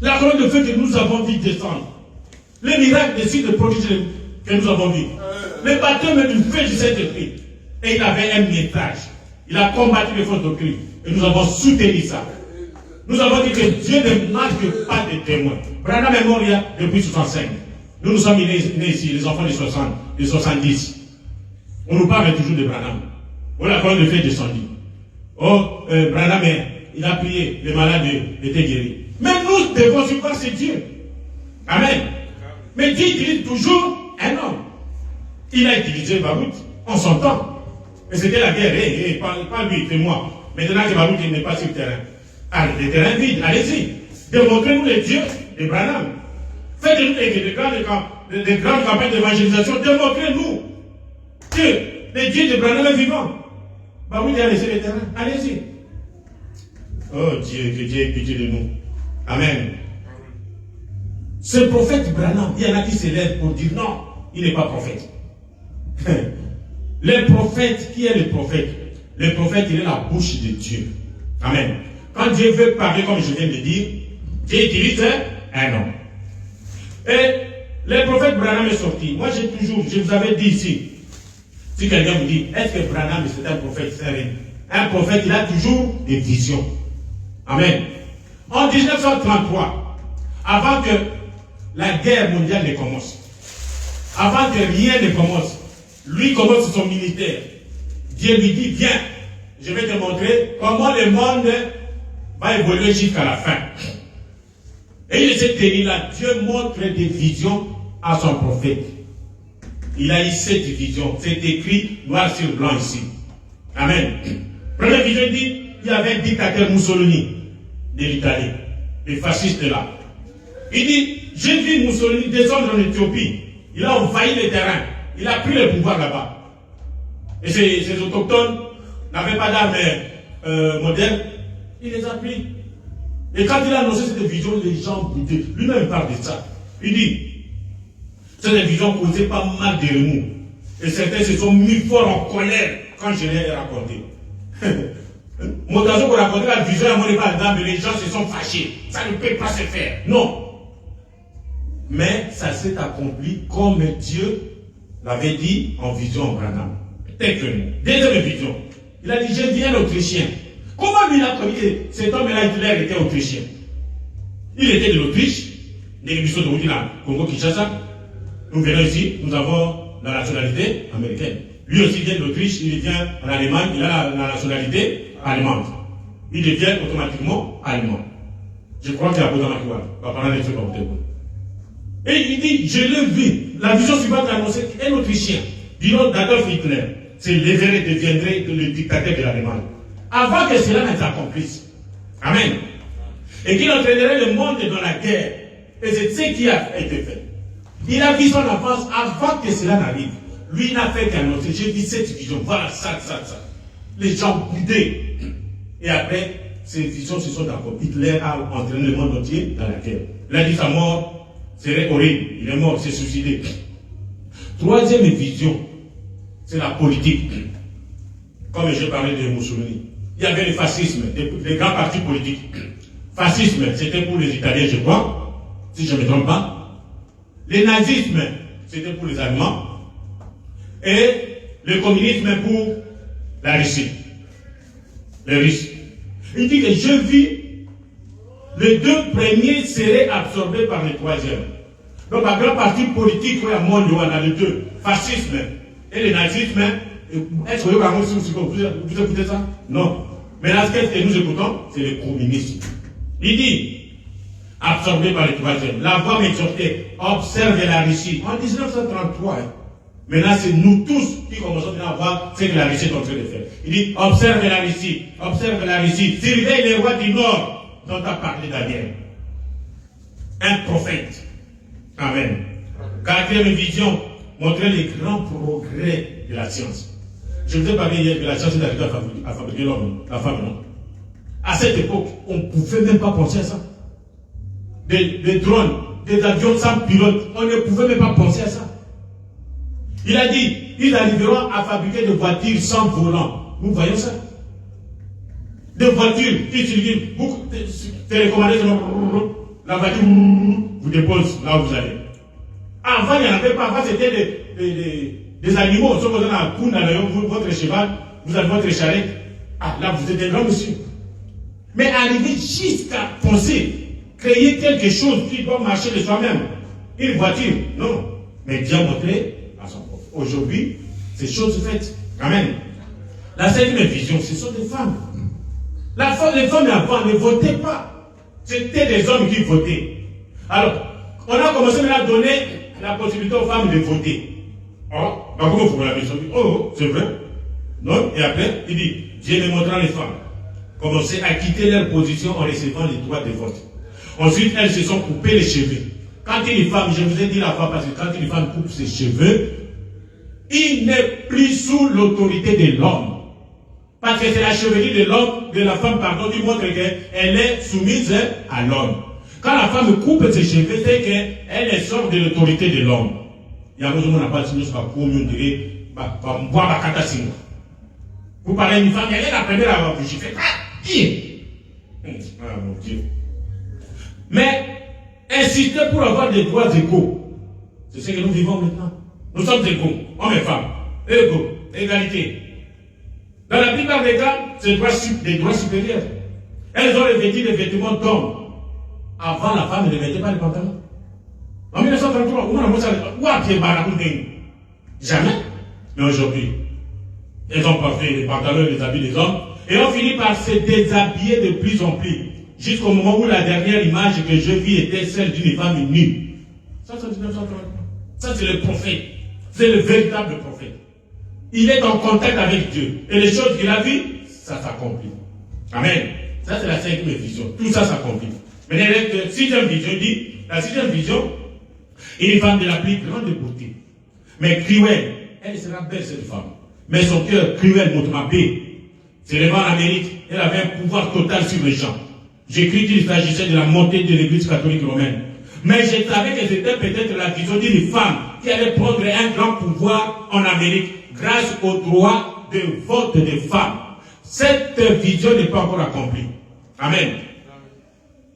la colonne de feu que nous avons vu descendre, les miracles des signes de prodiges que nous avons vus, le baptême du feu du Saint-Esprit, et il avait un message. Il a combattu les fausses doctrines, et nous avons soutenu ça. Nous avons dit que Dieu ne manque pas de témoins. Branham est mort depuis 65. Nous sommes nés ici, les enfants des 60, des 70. On nous parle toujours de Branham. Oh, la colonne de feu est descendue. Oh, Branham, il a prié, les malades étaient guéris. Mais nous devons suivre ce Dieu. Amen. Mais Dieu utilise toujours un homme. Il a utilisé Baruch en son temps. Et c'était la guerre. Pas lui, c'est moi. Maintenant que Baruch n'est pas sur le terrain. Allez, le terrain vide, allez-y. Démontrez-nous les dieux de Branham. Faites-nous des grandes campagnes d'évangélisation. Démontrez-nous que les dieux de Branham est vivant. Baruch a laissé le terrain. Allez-y. Oh Dieu, que Dieu ait pitié de nous. Amen. Ce prophète Branham, il y en a qui se lèvent pour dire non, il n'est pas prophète. Le prophète, qui est le prophète? Le prophète, il est la bouche de Dieu. Amen. Quand Dieu veut parler, comme je viens de dire, Dieu utilise un homme. Et le prophète Branham est sorti. Moi, je vous avais dit ici, si quelqu'un vous dit, est-ce que Branham c'est un prophète sérieux? Un prophète, il a toujours des visions. Amen. En 1933, avant que la guerre mondiale ne commence, avant que rien ne commence, lui commence son militaire. Dieu lui dit, viens, je vais te montrer comment le monde va évoluer jusqu'à la fin. Et il s'est tenu là. Dieu montre des visions à son prophète. Il a eu 7 visions. C'est écrit noir sur blanc ici. Amen. Première vision dit, il y avait un dictateur Mussolini de l'Italie, le fasciste là. Il dit, j'ai vu Mussolini descendre en Éthiopie. Il a envahi le terrain. Il a pris le pouvoir là-bas. Et ces autochtones n'avaient pas d'armes modernes. Il les a pris. Et quand il a annoncé cette vision, les gens boudaient. Lui-même parle de ça. Il dit, cette vision causait pas mal de remous. Et certains se sont mis fort en colère quand je l'ai raconté. Mon garçon, pour raconter la vision à mon épargne, mais les gens se sont fâchés. Ça ne peut pas se faire. Non. Mais ça s'est accompli comme Dieu l'avait dit en vision en Branham. Deuxième vision. Il a dit, je viens autrichien. Comment lui a connu que cet homme-là, Hitler, était autrichien? Il était de l'Autriche, de l'émission de Routine, Congo-Kinshasa. Nous venons ici, nous avons la nationalité américaine. Lui aussi vient de l'Autriche, il vient en Allemagne, il a la nationalité allemande. Il devient automatiquement allemand. Je crois qu'il y a besoin de va parler des trucs comme ça. Et il dit, je l'ai vu. La vision suivante a annoncé qu'un Autrichien, du nom d'Adolf Hitler, c'est l'évêque deviendrait le dictateur de l'Allemagne. Avant que cela ne s'accomplisse. Amen. Et qu'il entraînerait le monde dans la guerre. Et c'est ce qui a été fait. Il a vu son avance avant que cela n'arrive. Lui n'a fait qu'annoncer. J'ai vu cette vision. Voilà, ça. Les gens boudaient. Et après, ces visions se sont accomplies. Hitler a entraîné le monde entier dans la guerre. Il a dit sa mort serait horrible. Il est mort, il s'est suicidé. Troisième vision, c'est la politique. Comme je parlais de Mussolini. Il y avait le fascisme, les grands partis politiques. Fascisme, c'était pour les Italiens, je crois, si je ne me trompe pas. Le nazisme, c'était pour les Allemands. Et le communisme pour la Russie. Les Russes. Il dit que je vis, les 2 premiers seraient absorbés par le 3e. Donc, un grand parti politique, oui, à monde, on a les 2. Fascisme et le nazisme. Est-ce que vous écoutez ça? Non. Mais là, ce que nous écoutons, c'est le communisme. Il dit, absorbé par le 3e. La voix m'exhortait, observe la Russie. En 1933, Maintenant, c'est nous tous qui commençons à voir ce que la Russie est en train de faire. Il dit, observe la Russie, observe la Russie. Surveille les rois du Nord dont a parlé Daniel. Un prophète. Amen. Quatrième vision, montrer les grands progrès de la science. Je vous ai parlé hier que la science est arrivée à fabriquer l'homme, la femme, non? À cette époque, on ne pouvait même pas penser à ça. Des drones, des avions sans pilote, on ne pouvait même pas penser à ça. Il a dit, ils arriveront à fabriquer des voitures sans volant. Nous voyons ça. Des voitures qui utilisent beaucoup de télécommandés, la voiture vous dépose là où vous allez. Avant, il n'y en avait pas. Avant, c'était des animaux. Si vous avez un coup dans votre cheval, vous avez votre charrette. Ah, là, vous êtes un grand monsieur. Mais arriver jusqu'à penser, créer quelque chose qui doit marcher de soi-même. Une voiture, non. Mais Dieu a montré à son propre. Aujourd'hui, c'est chose faite. Amen. La septième vision, ce sont des femmes. Les femmes avant ne votaient pas. C'était des hommes qui votaient. Alors, on a commencé maintenant à donner la possibilité aux femmes de voter. Oh, comment vous l'avez dit? Oh, c'est vrai. Non? Et après, il dit, Dieu me montrant les femmes commencer à quitter leur position en recevant les droits de vote. Ensuite, elles se sont coupées les cheveux. Quand une femme, je vous ai dit la fois parce que quand une femme coupe ses cheveux, il n'est plus sous l'autorité de l'homme. Parce que c'est la chevelure de l'homme, de la femme, pardon, qui montre qu'elle est soumise à l'homme. Quand la femme coupe ses cheveux, c'est qu'elle sort de l'autorité de l'homme. Il y a besoin de pas signé sur la commune, on dirait, vous parlez d'une femme, elle est la première à avoir bouché. Ah, mon Dieu. Mais, insister pour avoir des droits égaux. C'est ce que nous vivons maintenant. Nous sommes égaux, hommes et femmes. Égaux, égalité. Dans la plupart des cas, c'est des droits supérieurs. Elles ont revêtu des vêtements d'hommes. Avant, la femme ne mettait pas les pantalons. En 1933, où a-t-il Barakoundé? Jamais. Mais aujourd'hui, elles ont porté les pantalons et les habits des hommes et ont fini par se déshabiller de plus en plus. Jusqu'au moment où la dernière image que je vis était celle d'une femme nue. Ça, c'est 1933. Ça, c'est le prophète. C'est le véritable prophète. Il est en contact avec Dieu. Et les choses qu'il a vues, ça s'accomplit. Amen. Ça, c'est la cinquième vision. Tout ça s'accomplit. Mais la sixième vision dit, la sixième vision, une femme de la plus grande beauté. Mais cruelle. Elle sera belle, cette femme. Mais son cœur cruel, Moutmapé, s'élevant en Amérique, elle avait un pouvoir total sur les gens. J'ai cru qu'il s'agissait de la montée de l'église catholique romaine. Mais je savais que c'était peut-être la vision d'une femme qui allait prendre un grand pouvoir en Amérique grâce au droit de vote des femmes. Cette vision n'est pas encore accomplie. Amen.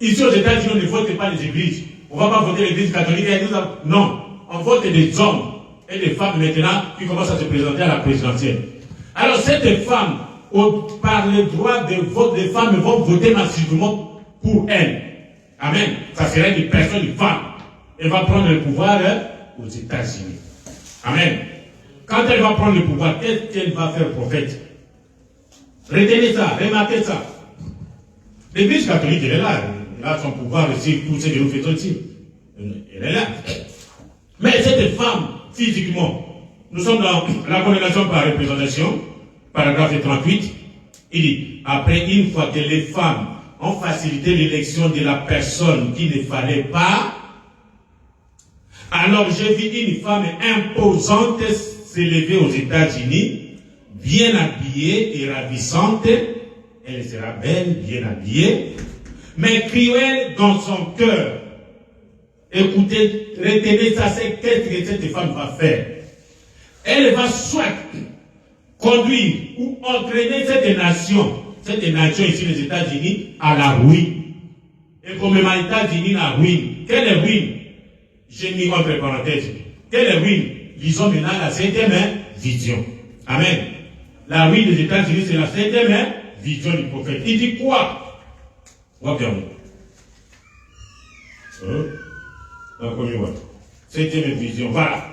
Ici aux États-Unis, on ne vote pas les églises. On ne va pas voter l'église catholique. Non, on vote des hommes et des femmes maintenant qui commencent à se présenter à la présidentielle. Alors cette femme, par le droit de vote des femmes, vont voter massivement pour elle. Amen. Ça serait une personne, une femme. Elle va prendre le pouvoir aux États-Unis. Amen. Quand elle va prendre le pouvoir, qu'est-ce qu'elle va faire, prophète? Retenez ça, remarquez ça. L'église catholique, elle est là. Elle a son pouvoir ici, tout ce que nous faisons ici. Elle est là. Mais cette femme, physiquement, nous sommes dans la congrégation par représentation, paragraphe 38, il dit, après une fois que les femmes ont facilité l'élection de la personne qu'il ne fallait pas, alors j'ai vu une femme imposante s'élever aux États-Unis, bien habillée et ravissante. Elle sera belle, bien habillée, mais cruelle dans son cœur. Écoutez, retenez ça, c'est qu'est-ce que cette femme va faire. Elle va soit conduire ou entraîner cette nation ici, les États-Unis, à la ruine. Et comme les États-Unis, la ruine. Quelle ruine? J'ai mis entre parenthèses. Quelle ruine? Disons maintenant la septième vision. Amen. La ruine des États-Unis, c'est la septième vision du prophète. Il dit quoi? Septième vision, voilà.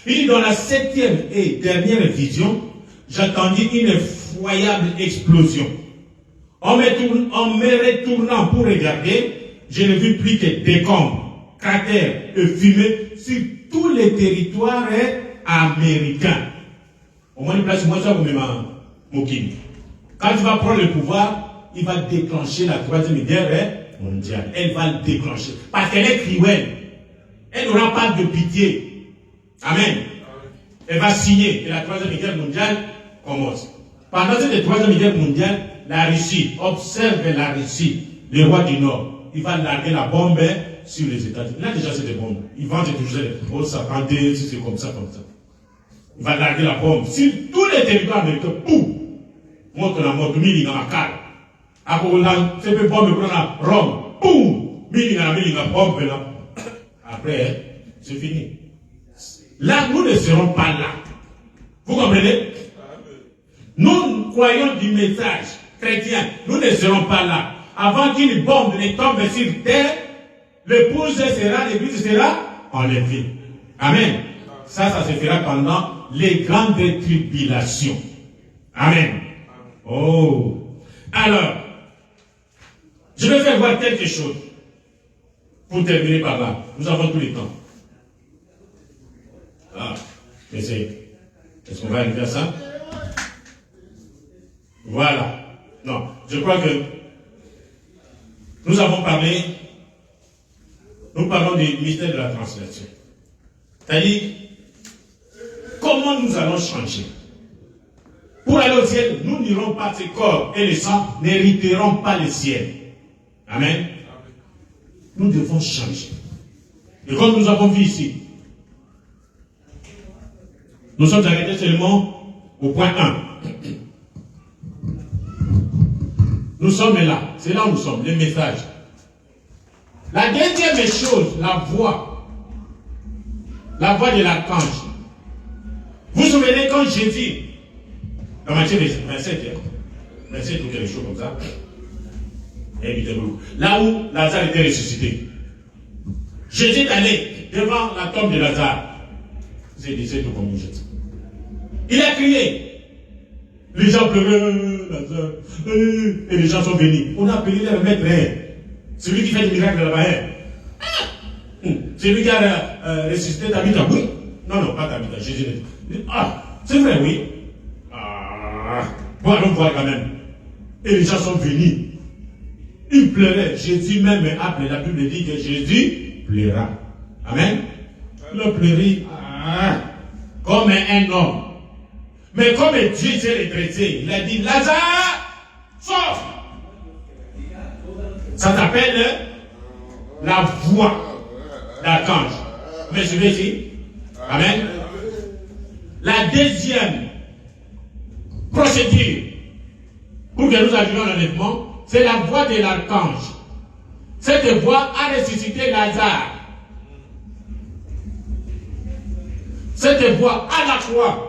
Il dit dans la septième et dernière vision, j'attendis une effroyable explosion. En me retournant pour regarder, je ne vis plus que décombres, cratères et fumée sur tous les territoires américain. Au moins, il place moi ça comme Mokim. Quand il va prendre le pouvoir, il va déclencher la troisième guerre mondiale. Elle va le déclencher. Parce qu'elle est cruelle. Elle n'aura pas de pitié. Amen. Elle va signer que la troisième guerre mondiale commence. Pendant cette troisième guerre mondiale, la Russie, observe la Russie, le roi du Nord, il va larguer la bombe sur les États-Unis. Là déjà c'est des bombes. Ils vendent toujours oh ça prend des, c'est comme ça. Il va larguer la bombe sur tous les territoires américains. Boum! Monte la mort, mille dans la carte. Après c'est une bombe prendre Rome. Boum! Mille dans la bombe là. Après, c'est fini. Là, nous ne serons pas là. Vous comprenez? Nous croyons du message chrétien. Nous ne serons pas là. Avant qu'une bombe ne tombe sur terre, l'épouse sera, l'église sera enlevée. Amen. Ça se fera pendant les grandes tribulations. Amen. Oh. Alors, je vais faire voir quelque chose. Pour terminer par là. Nous avons tout le temps. Ah, mais est-ce qu'on va arriver à ça? Voilà. Non, je crois que nous avons parlé, nous parlons du mystère de la translation. C'est-à-dire, comment nous allons changer? Pour aller au ciel, nous n'irons pas, ce corps et le sang n'hériteront pas le ciel. Amen. Nous devons changer. Et comme nous avons vu ici, nous sommes arrêtés seulement au point 1. Nous sommes là. C'est là où nous sommes, le message. La deuxième chose, la voix de l'archange. Vous vous souvenez quand Jésus, dans Matthieu 27, ou quelque chose comme ça, là où Lazare était ressuscité. Jésus est allé devant la tombe de Lazare. C'est tout comme Jésus. Il a crié. Les gens pleuraient, Lazare. Et les gens sont venus. On a appelé le maître. Celui qui fait des miracles là-bas. Celui qui a ressuscité Tabitha. Oui. Non, pas Tabitha. Jésus. Ah, c'est vrai, oui. Ah, bon, allons voir quand même. Et les gens sont venus. Ils pleuraient. Jésus même appelé. La Bible dit que Jésus pleura. Amen. Il a pleuré comme un homme. Mais comme Dieu s'est redressé, il a dit Lazare, sors. Ça s'appelle la voix d'archange. Mais suivez ici. Amen. La deuxième procédure pour que nous arrivions à l'enlèvement, c'est la voix de l'archange. Cette voix a ressuscité Lazare. Cette voix à la croix,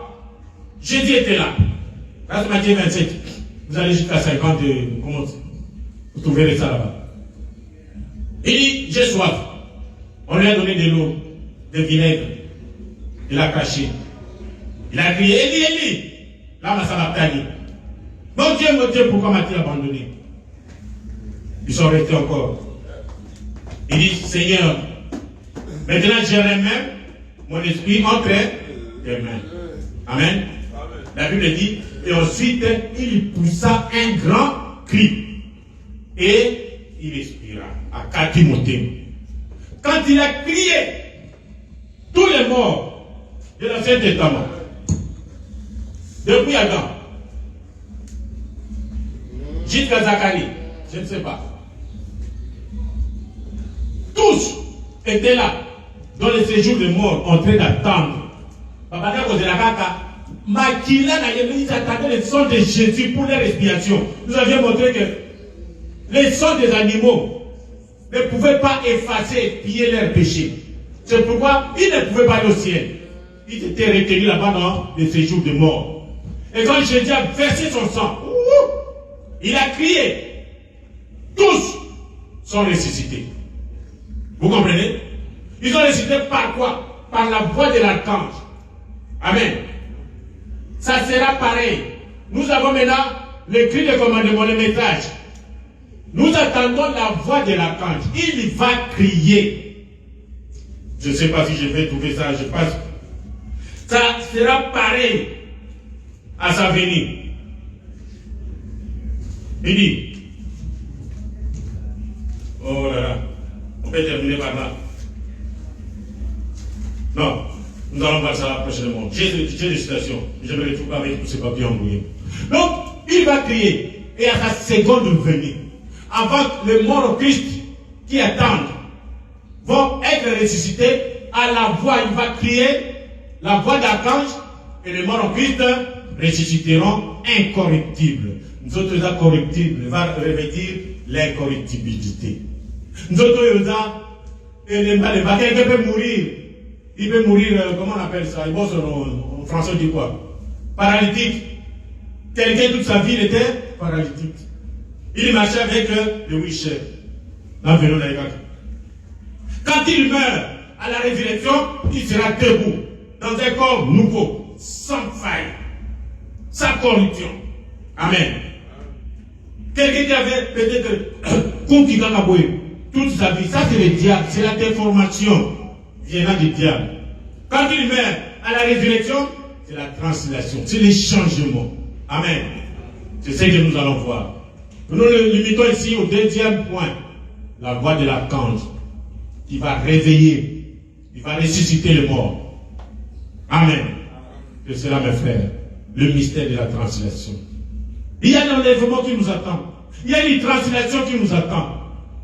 Jésus était là. Dans Matthieu 27, vous allez jusqu'à 50, comment vous trouverez ça là-bas. Il dit, j'ai soif. On lui a donné de l'eau, de vinaigre. Il a craché. Il a crié, Élie, Élie. Là, ça m'a taillé. Mon Dieu, pourquoi m'as-tu abandonné? Ils sont restés encore. Il dit, Seigneur, maintenant je remets mon esprit entre tes mains. Amen. La Bible dit, et ensuite il poussa un grand cri. Et il expira à 4 Timothée. Quand il a crié, tous les morts de l'Ancien Testament, depuis Adam, jusqu'à Zacharie, je ne sais pas, tous étaient là, dans le séjour de mort, en train d'attendre. Ils attendaient le sang de Jésus pour leur expiation. Nous avions montré que le sang des animaux ne pouvait pas effacer et piller leurs péchés. C'est pourquoi ils ne pouvaient pas aller au ciel. Ils étaient retenus là-bas dans le séjour de mort. Et quand Jésus a versé son sang, il a crié. Tous sont ressuscités. Vous comprenez? Ils ont ressuscité par quoi? Par la voix de l'archange. Amen. Ça sera pareil. Nous avons maintenant le cri de commandement, le message. Nous attendons la voix de l'archange. Il va crier. Je ne sais pas si je vais trouver ça, je passe. Ça sera pareil à sa venue. Il dit, oh là là, on peut terminer par là. Non, nous allons voir ça prochainement. J'ai des citations, je me retrouve avec tous ces papiers embrouillés. Donc, il va crier, et à sa seconde venue, avant que les morts au Christ qui attendent vont être ressuscités, à la voix, il va crier, la voix d'archange, et les morts au Christ ressusciteront incorruptibles. Nous autres, incorruptibles, va revêtir l'incorruptibilité. Nous autres, quelqu'un peut mourir. Il peut mourir, comment on appelle ça? En français, on dit quoi? Paralytique. Quelqu'un, toute sa vie, il était paralytique. Il marchait avec le wheelchair. Dans le vélo d'Aïkak. Quand il meurt à la résurrection, il sera debout, dans un corps nouveau, sans faille, sans corruption. Amen. Quelqu'un qui avait peut-être toute sa vie, ça c'est le diable, c'est la déformation venant du diable. Quand il meurt à la résurrection, c'est la translation, c'est les changements. Amen. C'est ce que nous allons voir. Nous nous limitons ici au deuxième point, la voix de l'archange qui va réveiller, il va ressusciter les morts. Amen. C'est cela, mes frères, le mystère de la translation. Il y a un enlèvement qui nous attend. Il y a une translation qui nous attend.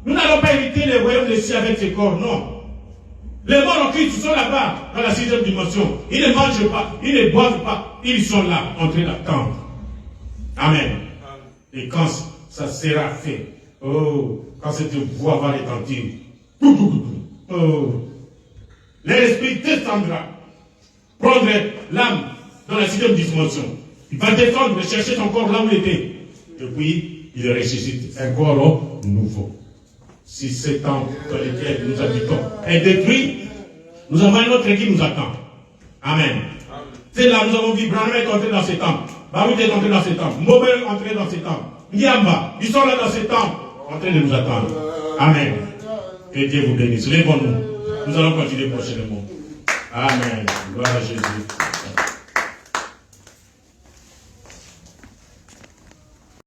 Nous n'allons pas éviter les royaumes des cieux avec ces corps, non. Les morts en Christ sont là-bas, dans la sixième dimension. Ils ne mangent pas, ils ne boivent pas. Ils sont là, en train d'attendre. Amen. Et quand ça sera fait, oh, quand cette voix va retentir, oh, l'esprit descendra, prendre l'âme dans la sixième dimension. Il va descendre, chercher son corps là où il était. Et puis, il ressuscite un corps nouveau. Si ces temps dans lesquels nous habitons est détruit, nous avons un autre qui nous attend. Amen. C'est là, nous avons vu Branham est entré dans ces temps. Baruch est entré dans ces temps. Mobile est entré dans ces temps. Niamba, ils sont là dans ces temps, en train de nous attendre. Amen. Que Dieu vous bénisse. Lèvons-nous. Nous allons continuer prochainement. Amen. Gloire à Jésus.